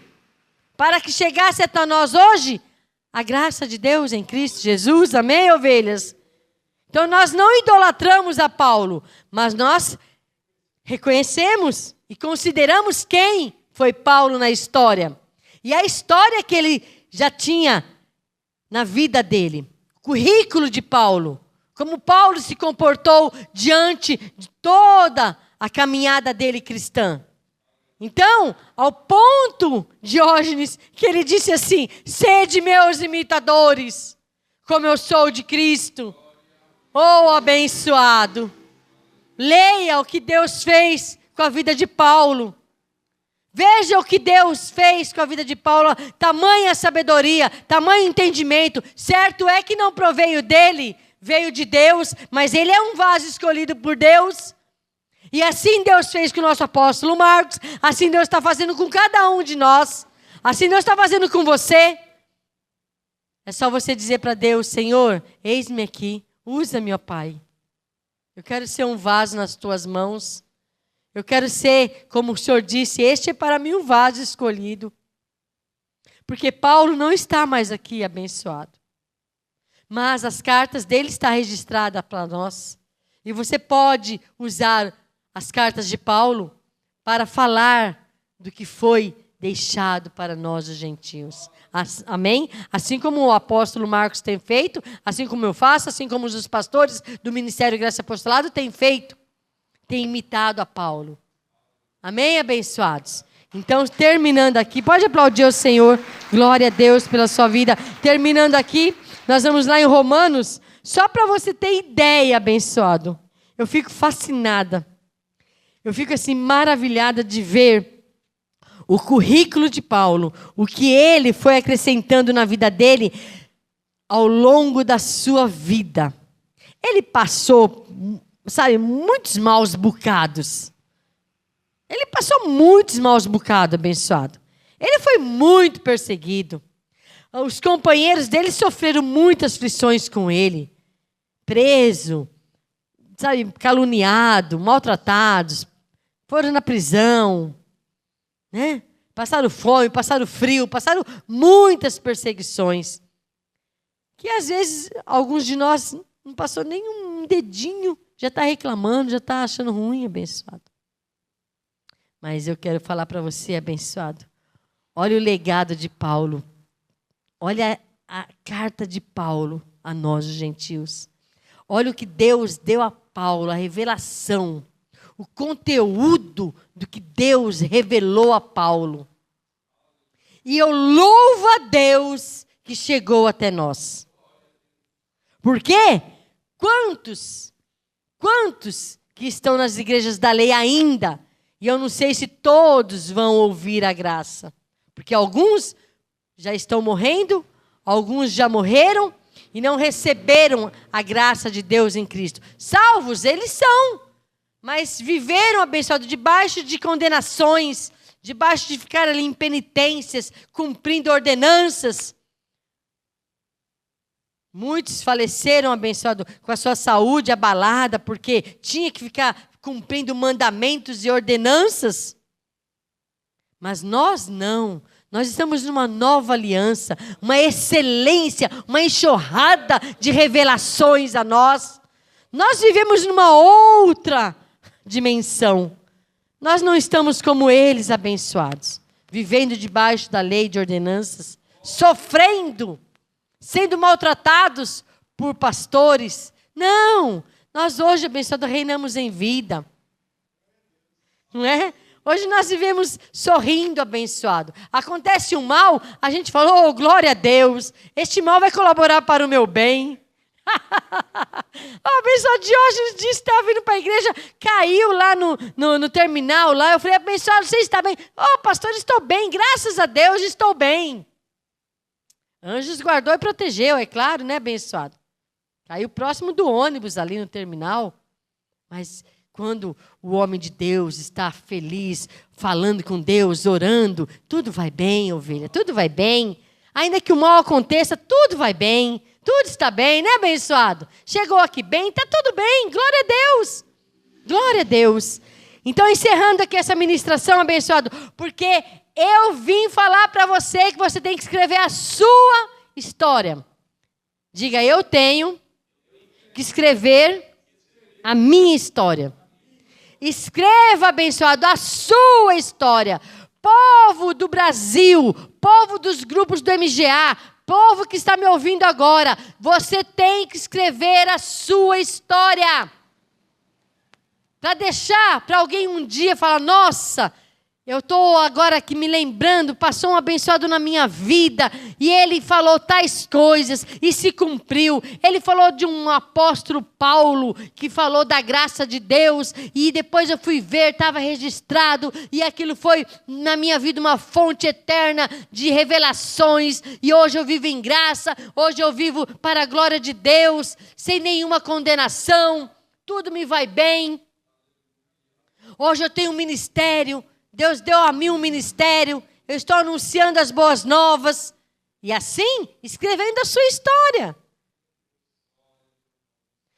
Para que chegasse até nós hoje a graça de Deus em Cristo Jesus. Amém, ovelhas? Então nós não idolatramos a Paulo, mas nós reconhecemos e consideramos quem foi Paulo na história. E a história que ele já tinha na vida dele. O currículo de Paulo. Como Paulo se comportou diante de toda a caminhada dele cristã. Então, ao ponto, Diógenes, que ele disse assim, sede meus imitadores, como eu sou de Cristo. Oh, abençoado. Leia o que Deus fez com a vida de Paulo. Veja o que Deus fez com a vida de Paulo. Tamanha sabedoria, tamanho entendimento. Certo é que não proveio dele, veio de Deus, mas ele é um vaso escolhido por Deus. E assim Deus fez com o nosso apóstolo Marcos, assim Deus está fazendo com cada um de nós, assim Deus está fazendo com você. É só você dizer para Deus, Senhor, eis-me aqui, usa-me, ó Pai. Eu quero ser um vaso nas tuas mãos. Eu quero ser, como o Senhor disse, este é para mim um vaso escolhido. Porque Paulo não está mais aqui, abençoado. Mas as cartas dele estão registradas para nós. E você pode usar as cartas de Paulo para falar do que foi deixado para nós, os gentios. Amém? Assim como o apóstolo Marcos tem feito, assim como eu faço, assim como os pastores do Ministério Graça e Apostolado têm feito, têm imitado a Paulo. Amém, abençoados? Então, terminando aqui, pode aplaudir o Senhor, glória a Deus pela sua vida. Terminando aqui, nós vamos lá em Romanos, só para você ter ideia, abençoado. Eu fico fascinada, eu fico assim maravilhada de ver o currículo de Paulo, o que ele foi acrescentando na vida dele ao longo da sua vida. Ele passou, sabe, muitos maus bocados. Ele passou muitos maus bocados, abençoado. Ele foi muito perseguido. Os companheiros dele sofreram muitas aflições com ele. Preso, sabe, caluniado, maltratados. Foram na prisão, né? Passaram fome, passaram frio, passaram muitas perseguições. Que às vezes alguns de nós não passou nem um dedinho, já está reclamando, já está achando ruim, abençoado. Mas eu quero falar para você, abençoado. Olha o legado de Paulo. Olha a carta de Paulo a nós, os gentios. Olha o que Deus deu a Paulo, a revelação. O conteúdo do que Deus revelou a Paulo. E eu louvo a Deus que chegou até nós. Por quê? Quantos que estão nas igrejas da lei ainda? E eu não sei se todos vão ouvir a graça. Porque alguns já estão morrendo, alguns já morreram e não receberam a graça de Deus em Cristo. Salvos, eles são. Mas viveram, abençoados, debaixo de condenações, debaixo de ficar ali em penitências, cumprindo ordenanças. Muitos faleceram, abençoado, com a sua saúde abalada, porque tinha que ficar cumprindo mandamentos e ordenanças. Mas nós não. Nós estamos numa nova aliança, uma excelência, uma enxurrada de revelações a nós. Nós vivemos numa outra dimensão. Nós não estamos como eles, abençoados, vivendo debaixo da lei de ordenanças, sofrendo, sendo maltratados por pastores. Não, nós hoje, abençoados, reinamos em vida. Não é? Hoje nós vivemos sorrindo, abençoado. Acontece um mal, a gente fala, oh, glória a Deus, este mal vai colaborar para o meu bem. Abençoado, de hoje os dias estava vindo para a igreja, caiu lá no terminal, lá, eu falei, abençoado, você está bem? Oh, pastor, estou bem, graças a Deus, estou bem. Anjos guardou e protegeu, é claro, né, abençoado? Caiu próximo do ônibus ali no terminal, mas quando o homem de Deus está feliz, falando com Deus, orando, tudo vai bem, ovelha, tudo vai bem. Ainda que o mal aconteça, tudo vai bem, tudo está bem, né, abençoado? Chegou aqui bem, está tudo bem, glória a Deus. Glória a Deus. Então, encerrando aqui essa ministração, abençoado, porque eu vim falar para você que você tem que escrever a sua história. Diga, eu tenho que escrever a minha história. Escreva, abençoado, a sua história. Povo do Brasil, povo dos grupos do MGA, povo que está me ouvindo agora, você tem que escrever a sua história. Para deixar para alguém um dia falar, nossa, eu estou agora aqui me lembrando, passou um abençoado na minha vida, e ele falou tais coisas, e se cumpriu. Ele falou de um apóstolo Paulo, que falou da graça de Deus, e depois eu fui ver, estava registrado, e aquilo foi na minha vida uma fonte eterna de revelações, e hoje eu vivo em graça, hoje eu vivo para a glória de Deus, sem nenhuma condenação, tudo me vai bem. Hoje eu tenho um ministério, Deus deu a mim um ministério, eu estou anunciando as boas novas, e assim, escrevendo a sua história.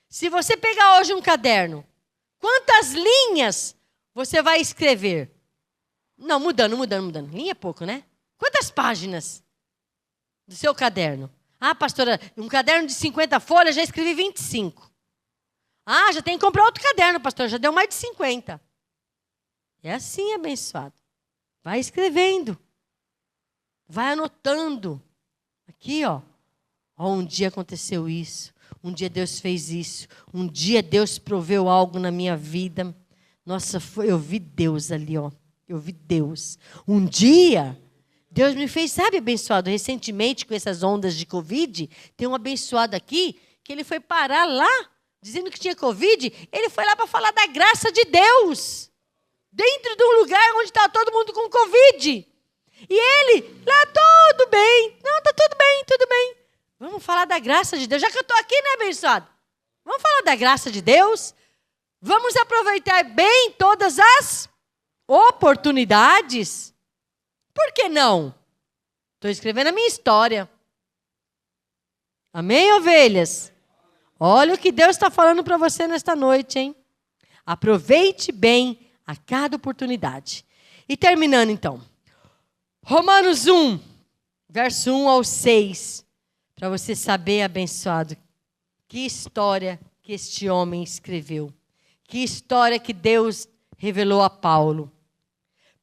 Se você pegar hoje um caderno, quantas linhas você vai escrever? Não, mudando. Linha é pouco, né? Quantas páginas do seu caderno? Ah, pastora, um caderno de 50 folhas, já escrevi 25. Ah, já tem que comprar outro caderno, pastor, já deu mais de 50. É assim, abençoado. Vai escrevendo. Vai anotando. Aqui, ó. Um dia aconteceu isso. Um dia Deus fez isso. Um dia Deus proveu algo na minha vida. Nossa, eu vi Deus ali, ó. Eu vi Deus. Um dia, Deus me fez, sabe, abençoado, recentemente com essas ondas de Covid, tem um abençoado aqui, que ele foi parar lá, dizendo que tinha Covid, ele foi lá para falar da graça de Deus, dentro de um lugar onde está todo mundo com Covid. E ele, lá, tudo bem, não, está tudo bem, tudo bem. Vamos falar da graça de Deus, já que eu estou aqui, né, abençoado? Vamos falar da graça de Deus? Vamos aproveitar bem todas as oportunidades? Por que não? Estou escrevendo a minha história. Amém, ovelhas? Olha o que Deus está falando para você nesta noite, hein? Aproveite bem a cada oportunidade. E terminando então. Romanos 1, verso 1 ao 6. Para você saber, abençoado, que história que este homem escreveu. Que história que Deus revelou a Paulo.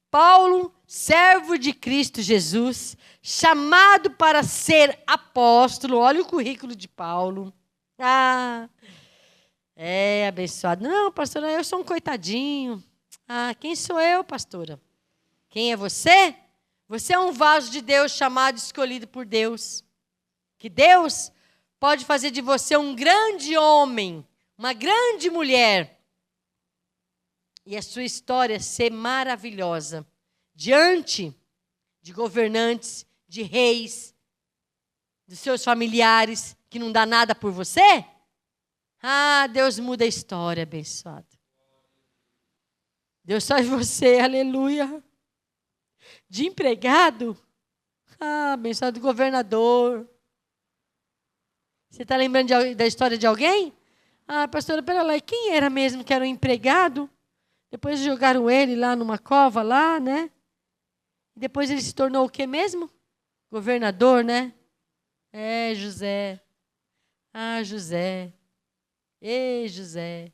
Paulo, servo de Cristo Jesus, chamado para ser apóstolo. Olha o currículo de Paulo. Abençoado. Não, pastora, eu sou um coitadinho. Quem sou eu, pastora? Quem é você? Você é um vaso de Deus, chamado e escolhido por Deus. Que Deus pode fazer de você um grande homem, uma grande mulher. E a sua história ser maravilhosa. Diante de governantes, de reis, dos seus familiares, que não dá nada por você. Deus muda a história, abençoado. Deus faz você, aleluia. De empregado. Abençoado, governador. Você está lembrando da história de alguém? Pastora, pera lá, e quem era mesmo que era o empregado? Depois jogaram ele lá numa cova, lá, né? Depois ele se tornou o quê mesmo? Governador, né? José. José. José.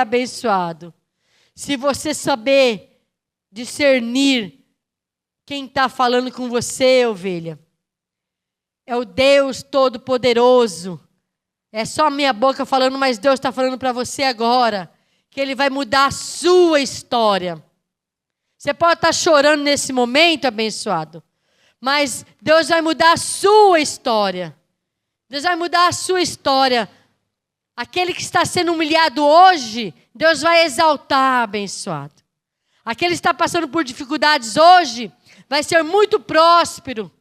Abençoado. Se você saber discernir quem está falando com você, ovelha, é o Deus Todo-Poderoso. É só a minha boca falando, mas Deus está falando para você agora, que Ele vai mudar a sua história. Você pode estar chorando nesse momento, abençoado, mas Deus vai mudar a sua história. Deus vai mudar a sua história. Aquele que está sendo humilhado hoje, Deus vai exaltar, abençoado. Aquele que está passando por dificuldades hoje, vai ser muito próspero,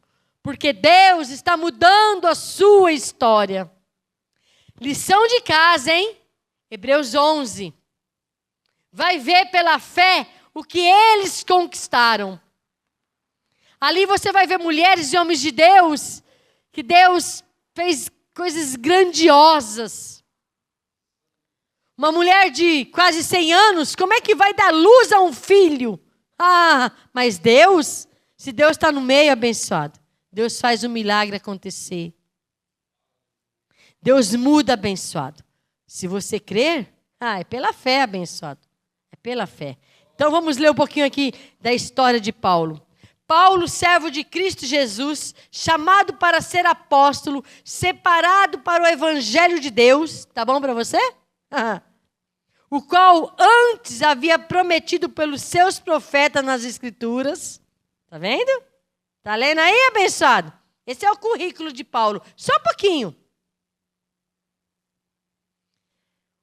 porque Deus está mudando a sua história. Lição de casa, hein? Hebreus 11. Vai ver pela fé o que eles conquistaram. Ali você vai ver mulheres e homens de Deus, que Deus fez coisas grandiosas. Uma mulher de quase 100 anos, como é que vai dar luz a um filho? Mas Deus, se Deus está no meio, abençoado, Deus faz o milagre acontecer. Deus muda, abençoado. Se você crer, é pela fé, abençoado. É pela fé. Então vamos ler um pouquinho aqui da história de Paulo. Paulo, servo de Cristo Jesus, chamado para ser apóstolo, separado para o evangelho de Deus. Tá bom para você? O qual antes havia prometido pelos seus profetas nas Escrituras. Tá vendo? Tá lendo aí, abençoado? Esse é o currículo de Paulo. Só um pouquinho.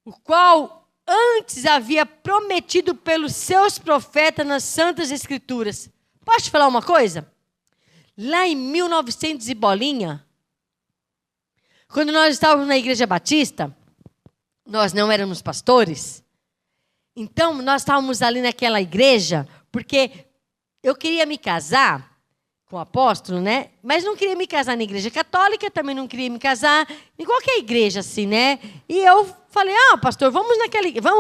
O qual antes havia prometido pelos seus profetas nas Santas Escrituras. Posso te falar uma coisa? Lá em 1900 e bolinha, quando nós estávamos na Igreja Batista, nós não éramos pastores, então nós estávamos ali naquela igreja, porque eu queria me casar com o apóstolo, né? Mas não queria me casar na igreja católica, também não queria me casar em qualquer igreja assim, né? E eu falei, pastor, vamos,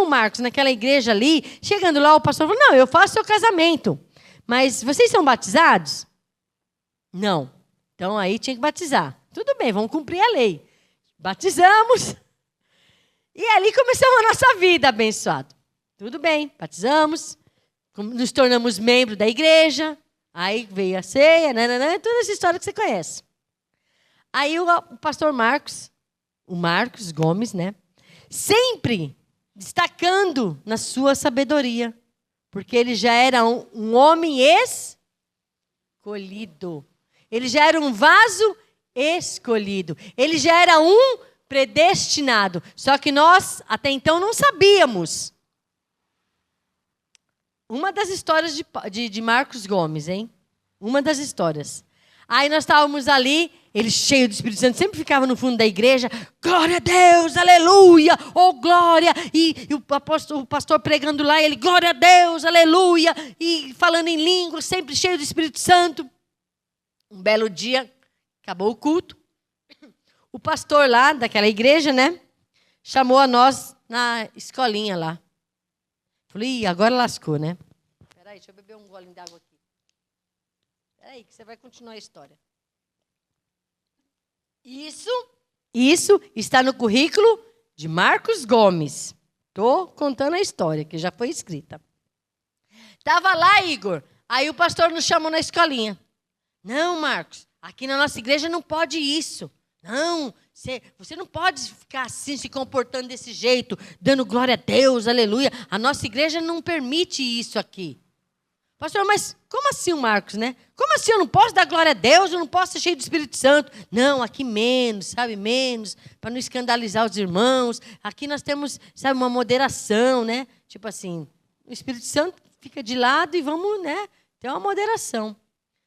Marcos, naquela igreja ali. Chegando lá, o pastor falou, não, eu faço seu casamento. Mas vocês são batizados? Não. Então aí tinha que batizar. Tudo bem, vamos cumprir a lei. Batizamos. E ali começamos a nossa vida, abençoado. Tudo bem, batizamos. Nos tornamos membros da igreja. Aí veio a ceia, toda essa história que você conhece. Aí o pastor Marcos, o Marcos Gomes, né? Sempre destacando na sua sabedoria, porque ele já era um homem escolhido. Ele já era um vaso escolhido. Ele já era um predestinado. Só que nós, até então, não sabíamos. Uma das histórias de Marcos Gomes, hein? Uma das histórias. Aí nós estávamos ali, ele cheio do Espírito Santo, sempre ficava no fundo da igreja, glória a Deus, aleluia, oh glória, e o pastor pregando lá, ele, glória a Deus, aleluia, e falando em língua, sempre cheio do Espírito Santo. Um belo dia, acabou o culto, o pastor lá daquela igreja, né, chamou a nós na escolinha lá. Falei, agora lascou, né? Peraí, deixa eu beber um golinho d'água aqui. Peraí, que você vai continuar a história. Isso está no currículo de Marcos Gomes. Estou contando a história, que já foi escrita. Estava lá, Igor. Aí o pastor nos chamou na escolinha. Não, Marcos, aqui na nossa igreja não pode isso. Não, você não pode ficar assim, se comportando desse jeito, dando glória a Deus, aleluia. A nossa igreja não permite isso aqui. Pastor, mas como assim, Marcos, né? Como assim eu não posso dar glória a Deus, eu não posso ser cheio do Espírito Santo? Não, aqui menos, sabe, menos, para não escandalizar os irmãos. Aqui nós temos, sabe, uma moderação, né? Tipo assim, o Espírito Santo fica de lado e vamos, né, ter uma moderação.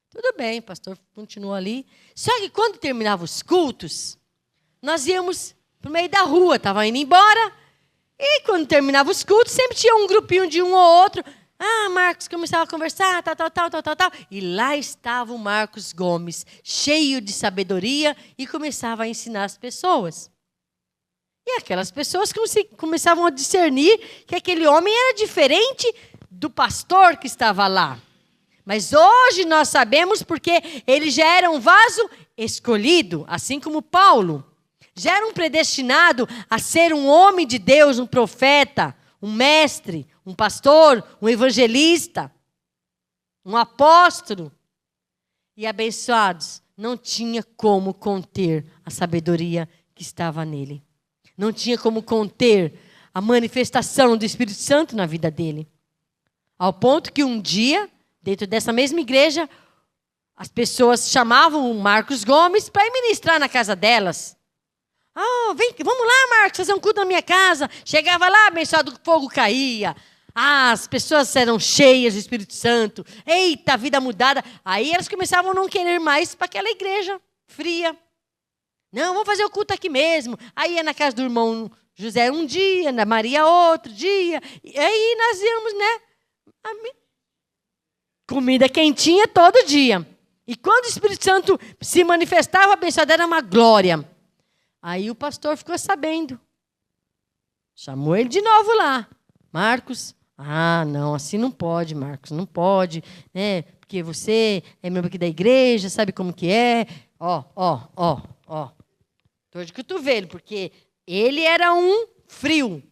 Tudo bem, pastor continuou ali. Só que quando terminava os cultos, nós íamos para o meio da rua, estava indo embora. E quando terminava os cultos, sempre tinha um grupinho de um ou outro. Ah, Marcos começava a conversar, tal. E lá estava o Marcos Gomes, cheio de sabedoria, e começava a ensinar as pessoas. E aquelas pessoas começavam a discernir que aquele homem era diferente do pastor que estava lá. Mas hoje nós sabemos porque ele já era um vaso escolhido, assim como Paulo. Já era um predestinado a ser um homem de Deus, um profeta, um mestre, um pastor, um evangelista, um apóstolo. E abençoados, não tinha como conter a sabedoria que estava nele. Não tinha como conter a manifestação do Espírito Santo na vida dele. Ao ponto que um dia, dentro dessa mesma igreja, as pessoas chamavam o Marcos Gomes para ir ministrar na casa delas. Vamos lá, Marcos, fazer um culto na minha casa. Chegava lá, abençoado, o fogo caía. As pessoas eram cheias do Espírito Santo. Eita, vida mudada. Aí elas começavam a não querer mais para aquela igreja fria. Não, vamos fazer o culto aqui mesmo. Aí ia na casa do irmão José um dia, na Maria outro dia. E aí nós íamos, né? Comida quentinha todo dia. E quando o Espírito Santo se manifestava, abençoado, era uma glória. Aí o pastor ficou sabendo. Chamou ele de novo lá. Marcos, não, assim não pode, Marcos, não pode, né? Porque você é membro aqui da igreja, sabe como que é. Dor de cotovelo, porque ele era um frio.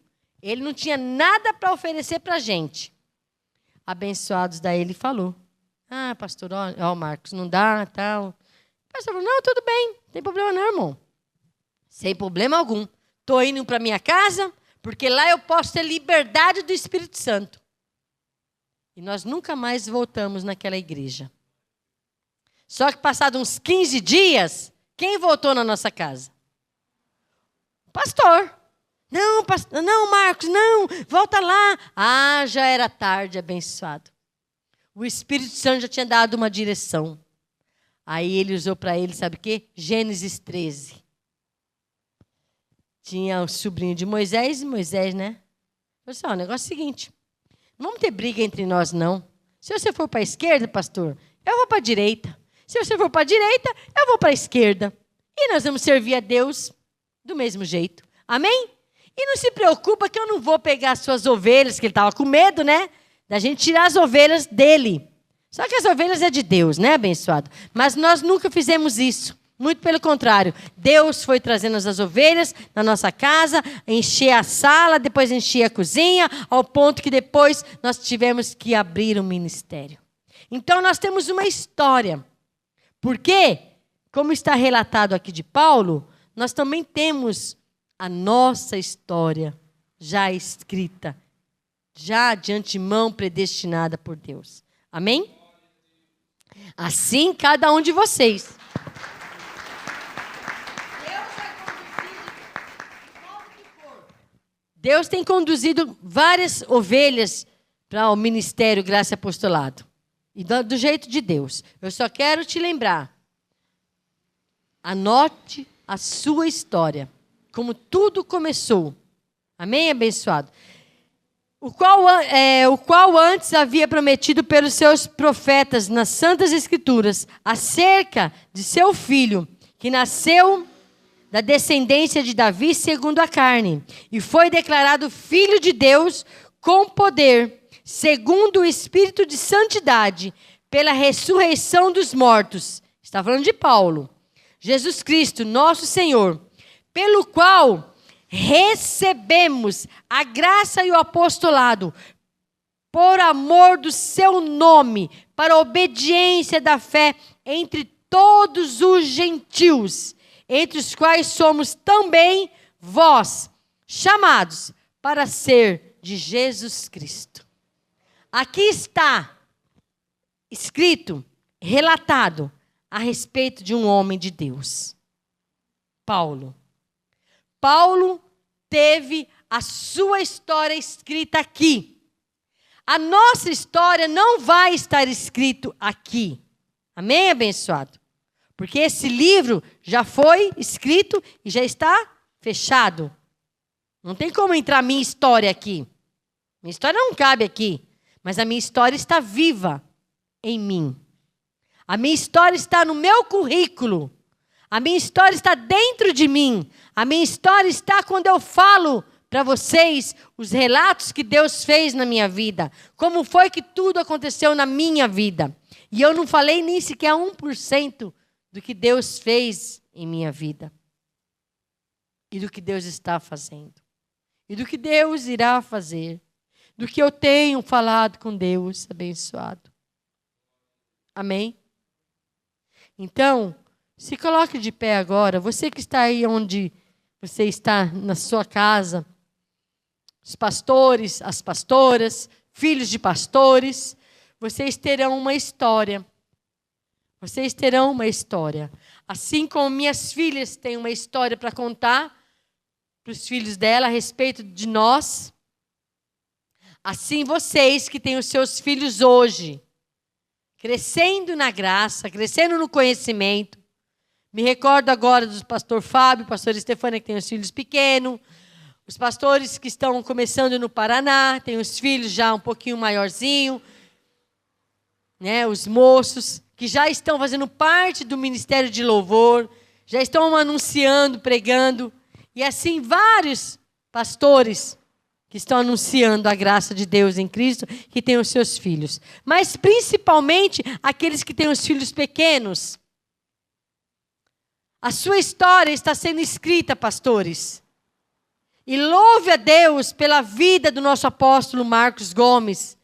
Ele não tinha nada para oferecer para a gente. Abençoados, daí ele falou. Pastor, Marcos, não dá, tal. O pastor falou, não, tudo bem, não tem problema não, irmão. Sem problema algum. Estou indo para minha casa, porque lá eu posso ter liberdade do Espírito Santo. E nós nunca mais voltamos naquela igreja. Só que passados uns 15 dias, quem voltou na nossa casa? O pastor. Não, Marcos, não, volta lá. Já era tarde, abençoado. O Espírito Santo já tinha dado uma direção. Aí ele usou para ele, sabe o quê? Gênesis 13. Tinha o sobrinho de Moisés, né? Falei assim, o negócio é o seguinte, não vamos ter briga entre nós, não. Se você for para a esquerda, pastor, eu vou para a direita. Se você for para a direita, eu vou para a esquerda. E nós vamos servir a Deus do mesmo jeito. Amém? E não se preocupa que eu não vou pegar as suas ovelhas, que ele estava com medo, né? Da gente tirar as ovelhas dele. Só que as ovelhas é de Deus, né, abençoado? Mas nós nunca fizemos isso. Muito pelo contrário, Deus foi trazendo as ovelhas na nossa casa, encher a sala, depois encher a cozinha, ao ponto que depois nós tivemos que abrir um ministério. Então nós temos uma história. Porque, como está relatado aqui de Paulo, nós também temos a nossa história já escrita, já de antemão predestinada por Deus. Amém? Assim cada um de vocês. Deus tem conduzido várias ovelhas para o ministério Graça e Apostolado. E do jeito de Deus. Eu só quero te lembrar. Anote a sua história. Como tudo começou. Amém, abençoado? O qual antes havia prometido pelos seus profetas nas Santas Escrituras acerca de seu filho, que nasceu da descendência de Davi segundo a carne, e foi declarado filho de Deus com poder, segundo o Espírito de santidade, pela ressurreição dos mortos. Está falando de Paulo. Jesus Cristo, nosso Senhor, pelo qual recebemos a graça e o apostolado por amor do seu nome, para a obediência da fé entre todos os gentios, entre os quais somos também vós, chamados para ser de Jesus Cristo. Aqui está escrito, relatado, a respeito de um homem de Deus. Paulo. Paulo teve a sua história escrita aqui. A nossa história não vai estar escrito aqui. Amém, abençoado? Porque esse livro já foi escrito e já está fechado. Não tem como entrar minha história aqui. Minha história não cabe aqui. Mas a minha história está viva em mim. A minha história está no meu currículo. A minha história está dentro de mim. A minha história está quando eu falo para vocês os relatos que Deus fez na minha vida. Como foi que tudo aconteceu na minha vida. E eu não falei nem sequer 1% do que Deus fez em minha vida. E do que Deus está fazendo. E do que Deus irá fazer. Do que eu tenho falado com Deus abençoado. Amém? Então, se coloque de pé agora. Você que está aí onde você está, na sua casa. Os pastores, as pastoras, filhos de pastores. Vocês terão uma história. Vocês terão uma história. Assim como minhas filhas têm uma história para contar para os filhos dela a respeito de nós. Assim vocês que têm os seus filhos hoje, crescendo na graça, crescendo no conhecimento. Me recordo agora do pastor Fábio, pastor Estefânia, que tem os filhos pequenos. Os pastores que estão começando no Paraná, têm os filhos já um pouquinho maiorzinho. Né, os moços que já estão fazendo parte do ministério de louvor, já estão anunciando, pregando. E assim vários pastores que estão anunciando a graça de Deus em Cristo, que têm os seus filhos. Mas principalmente aqueles que têm os filhos pequenos. A sua história está sendo escrita, pastores. E louve a Deus pela vida do nosso apóstolo Marcos Gomes,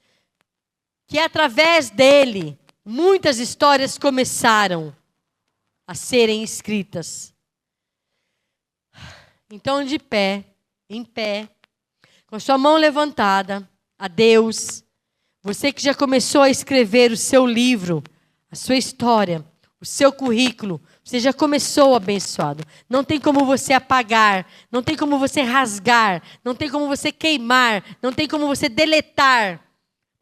que através dele, muitas histórias começaram a serem escritas. Então, de pé, em pé, com a sua mão levantada a Deus, você que já começou a escrever o seu livro, a sua história, o seu currículo, você já começou abençoado. Não tem como você apagar, não tem como você rasgar, não tem como você queimar, não tem como você deletar,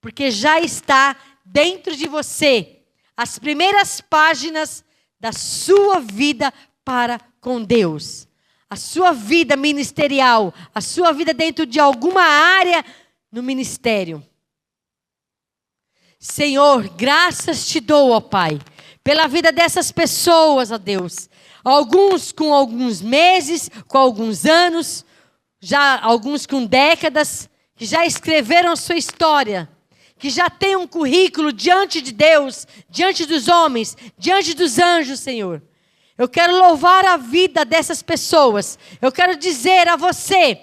porque já está dentro de você as primeiras páginas da sua vida para com Deus. A sua vida ministerial, a sua vida dentro de alguma área no ministério. Senhor, graças te dou, ó Pai, pela vida dessas pessoas, ó Deus. Alguns com alguns meses, com alguns anos, já alguns com décadas, que já escreveram sua história, que já têm um currículo diante de Deus, diante dos homens, diante dos anjos, Senhor. Eu quero louvar a vida dessas pessoas. Eu quero dizer a você,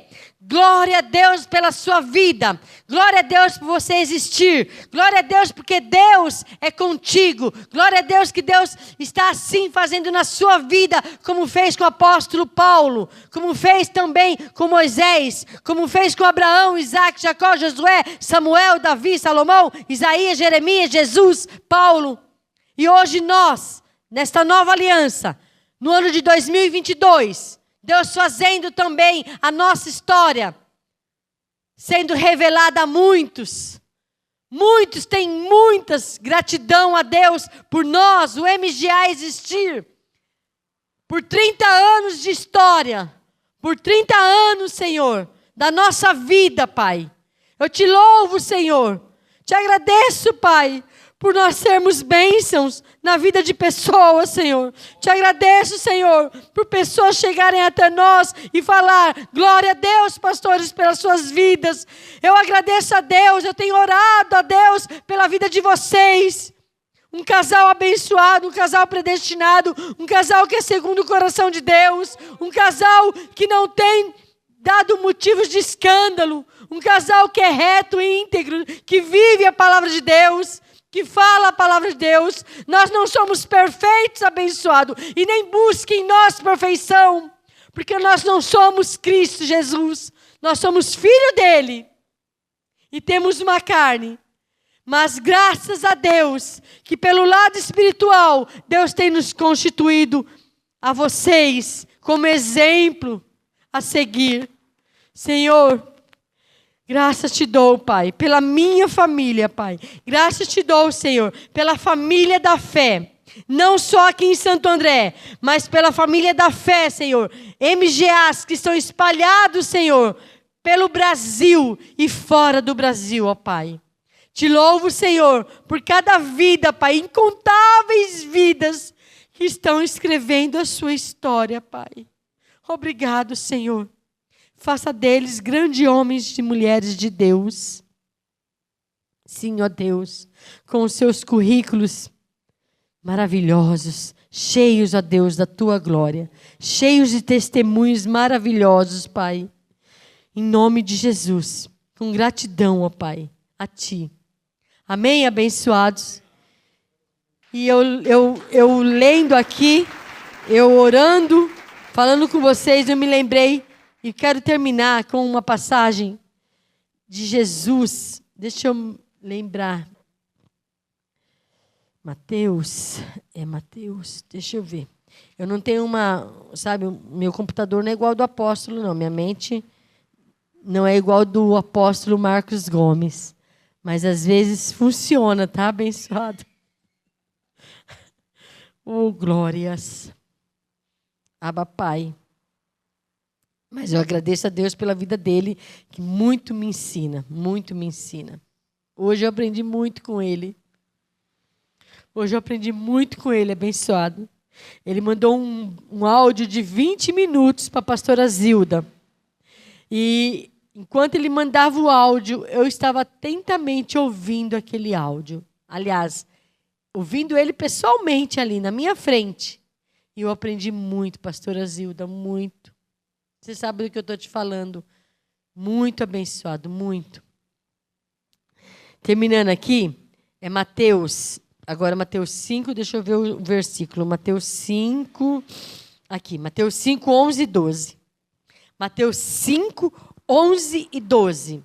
Glória a Deus pela sua vida. Glória a Deus por você existir. Glória a Deus porque Deus é contigo. Glória a Deus que Deus está assim fazendo na sua vida, como fez com o apóstolo Paulo, como fez também com Moisés, como fez com Abraão, Isaac, Jacó, Josué, Samuel, Davi, Salomão, Isaías, Jeremias, Jesus, Paulo. E hoje nós, nesta nova aliança, no ano de 2022, Deus fazendo também a nossa história, sendo revelada a muitos. Muitos têm muitas gratidão a Deus por nós, o MGA existir. Por 30 anos de história, por 30 anos, Senhor, da nossa vida, Pai. Eu te louvo, Senhor. Te agradeço, Pai, por nós sermos bênçãos na vida de pessoas, Senhor. Te agradeço, Senhor, por pessoas chegarem até nós e falar, glória a Deus, pastores, pelas suas vidas. Eu agradeço a Deus, eu tenho orado a Deus pela vida de vocês. Um casal abençoado, um casal predestinado, um casal que é segundo o coração de Deus, um casal que não tem dado motivos de escândalo, um casal que é reto e íntegro, que vive a palavra de Deus, que fala a palavra de Deus. Nós não somos perfeitos, abençoados, e nem busquem em nós perfeição, porque nós não somos Cristo Jesus, nós somos filho dele, e temos uma carne, mas graças a Deus, que pelo lado espiritual, Deus tem nos constituído a vocês, como exemplo a seguir. Senhor, graças te dou, Pai, pela minha família, Pai. Graças te dou, Senhor, pela família da fé. Não só aqui em Santo André, mas pela família da fé, Senhor. MGAs que estão espalhados, Senhor, pelo Brasil e fora do Brasil, ó Pai. Te louvo, Senhor, por cada vida, Pai. Incontáveis vidas que estão escrevendo a sua história, Pai. Obrigado, Senhor. Faça deles grandes homens e mulheres de Deus. Sim, ó Deus, com os seus currículos maravilhosos, cheios, ó Deus, da tua glória, cheios de testemunhos maravilhosos, Pai. Em nome de Jesus, com gratidão, ó Pai, a Ti. Amém, abençoados? E eu lendo aqui, eu orando, falando com vocês, eu me lembrei. E quero terminar com uma passagem de Jesus. Deixa eu lembrar. Mateus. Deixa eu ver. Eu não tenho sabe, meu computador não é igual ao do apóstolo, não. Minha mente não é igual ao do apóstolo Marcos Gomes. Mas às vezes funciona, tá, abençoado? Oh, glórias. Abba, Pai. Mas eu agradeço a Deus pela vida dele, que muito me ensina, muito me ensina. Hoje eu aprendi muito com ele. Abençoado. Ele mandou um áudio de 20 minutos para a pastora Zilda. E enquanto ele mandava o áudio, eu estava atentamente ouvindo aquele áudio. Aliás, ouvindo ele pessoalmente ali, na minha frente. E eu aprendi muito, pastora Zilda, muito. Você sabe do que eu estou te falando. Muito abençoado, muito. Terminando aqui, é Mateus. Agora, Mateus 5, deixa eu ver o versículo. Mateus 5, aqui, Mateus 5, 11 e 12. Mateus 5, 11 e 12.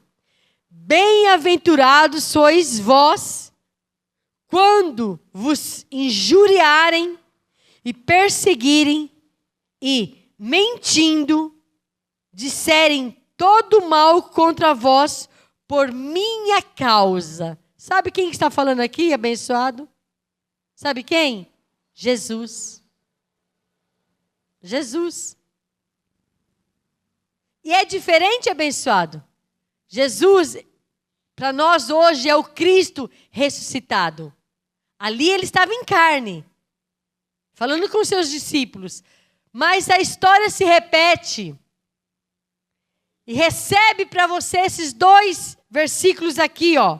Bem-aventurados sois vós, quando vos injuriarem e perseguirem e, mentindo, disserem todo mal contra vós por minha causa. Sabe quem está falando aqui, abençoado? Sabe quem? Jesus. Jesus. E é diferente, abençoado. Jesus, para nós hoje, é o Cristo ressuscitado. Ali ele estava em carne, falando com seus discípulos. Mas a história se repete. E recebe para você esses dois versículos aqui, ó.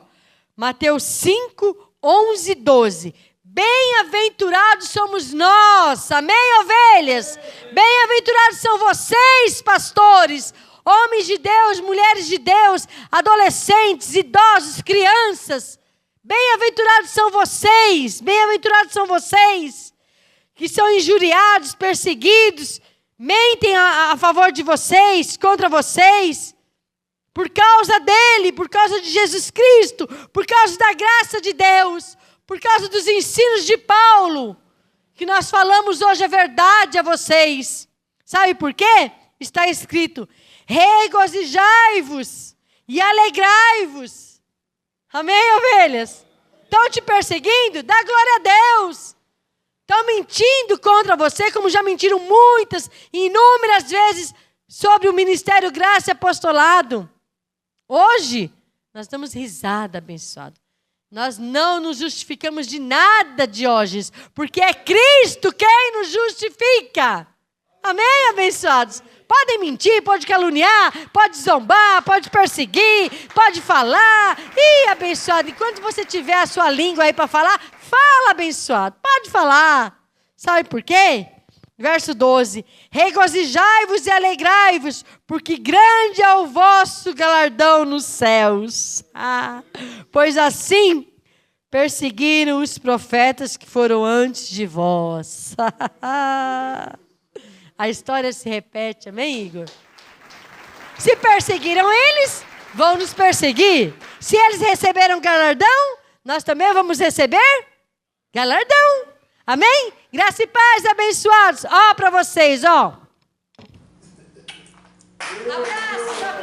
Mateus 5, 11 e 12. Bem-aventurados somos nós. Amém, ovelhas? Bem-aventurados são vocês, pastores. homens de Deus, mulheres de Deus, adolescentes, idosos, crianças. Bem-aventurados são vocês, que são injuriados, perseguidos, mentem a favor de vocês, contra vocês, por causa dele, por causa de Jesus Cristo, por causa da graça de Deus, por causa dos ensinos de Paulo, que nós falamos hoje a verdade a vocês. Sabe por quê? Está escrito: regozijai-vos e alegrai-vos. Amém, ovelhas? Estão te perseguindo? Dá glória a Deus. Estão mentindo contra você, como já mentiram muitas, inúmeras vezes, sobre o ministério Graça e Apostolado. Hoje, nós damos risada, abençoado. Nós não nos justificamos de nada, Diógenes, porque é Cristo quem nos justifica. Amém, abençoados? Podem mentir, pode caluniar, pode zombar, pode perseguir, pode falar. Ih, abençoado, enquanto você tiver a sua língua aí para falar, fala, abençoado, pode falar. Sabe por quê? Verso 12: regozijai-vos e alegrai-vos, porque grande é o vosso galardão nos céus. Pois assim perseguiram os profetas que foram antes de vós. A história se repete, amém, Igor? Se perseguiram eles, vão nos perseguir. Se eles receberam galardão, nós também vamos receber galardão. Amém? Graça e paz, abençoados. Ó, para vocês, ó. Abraço, abraço.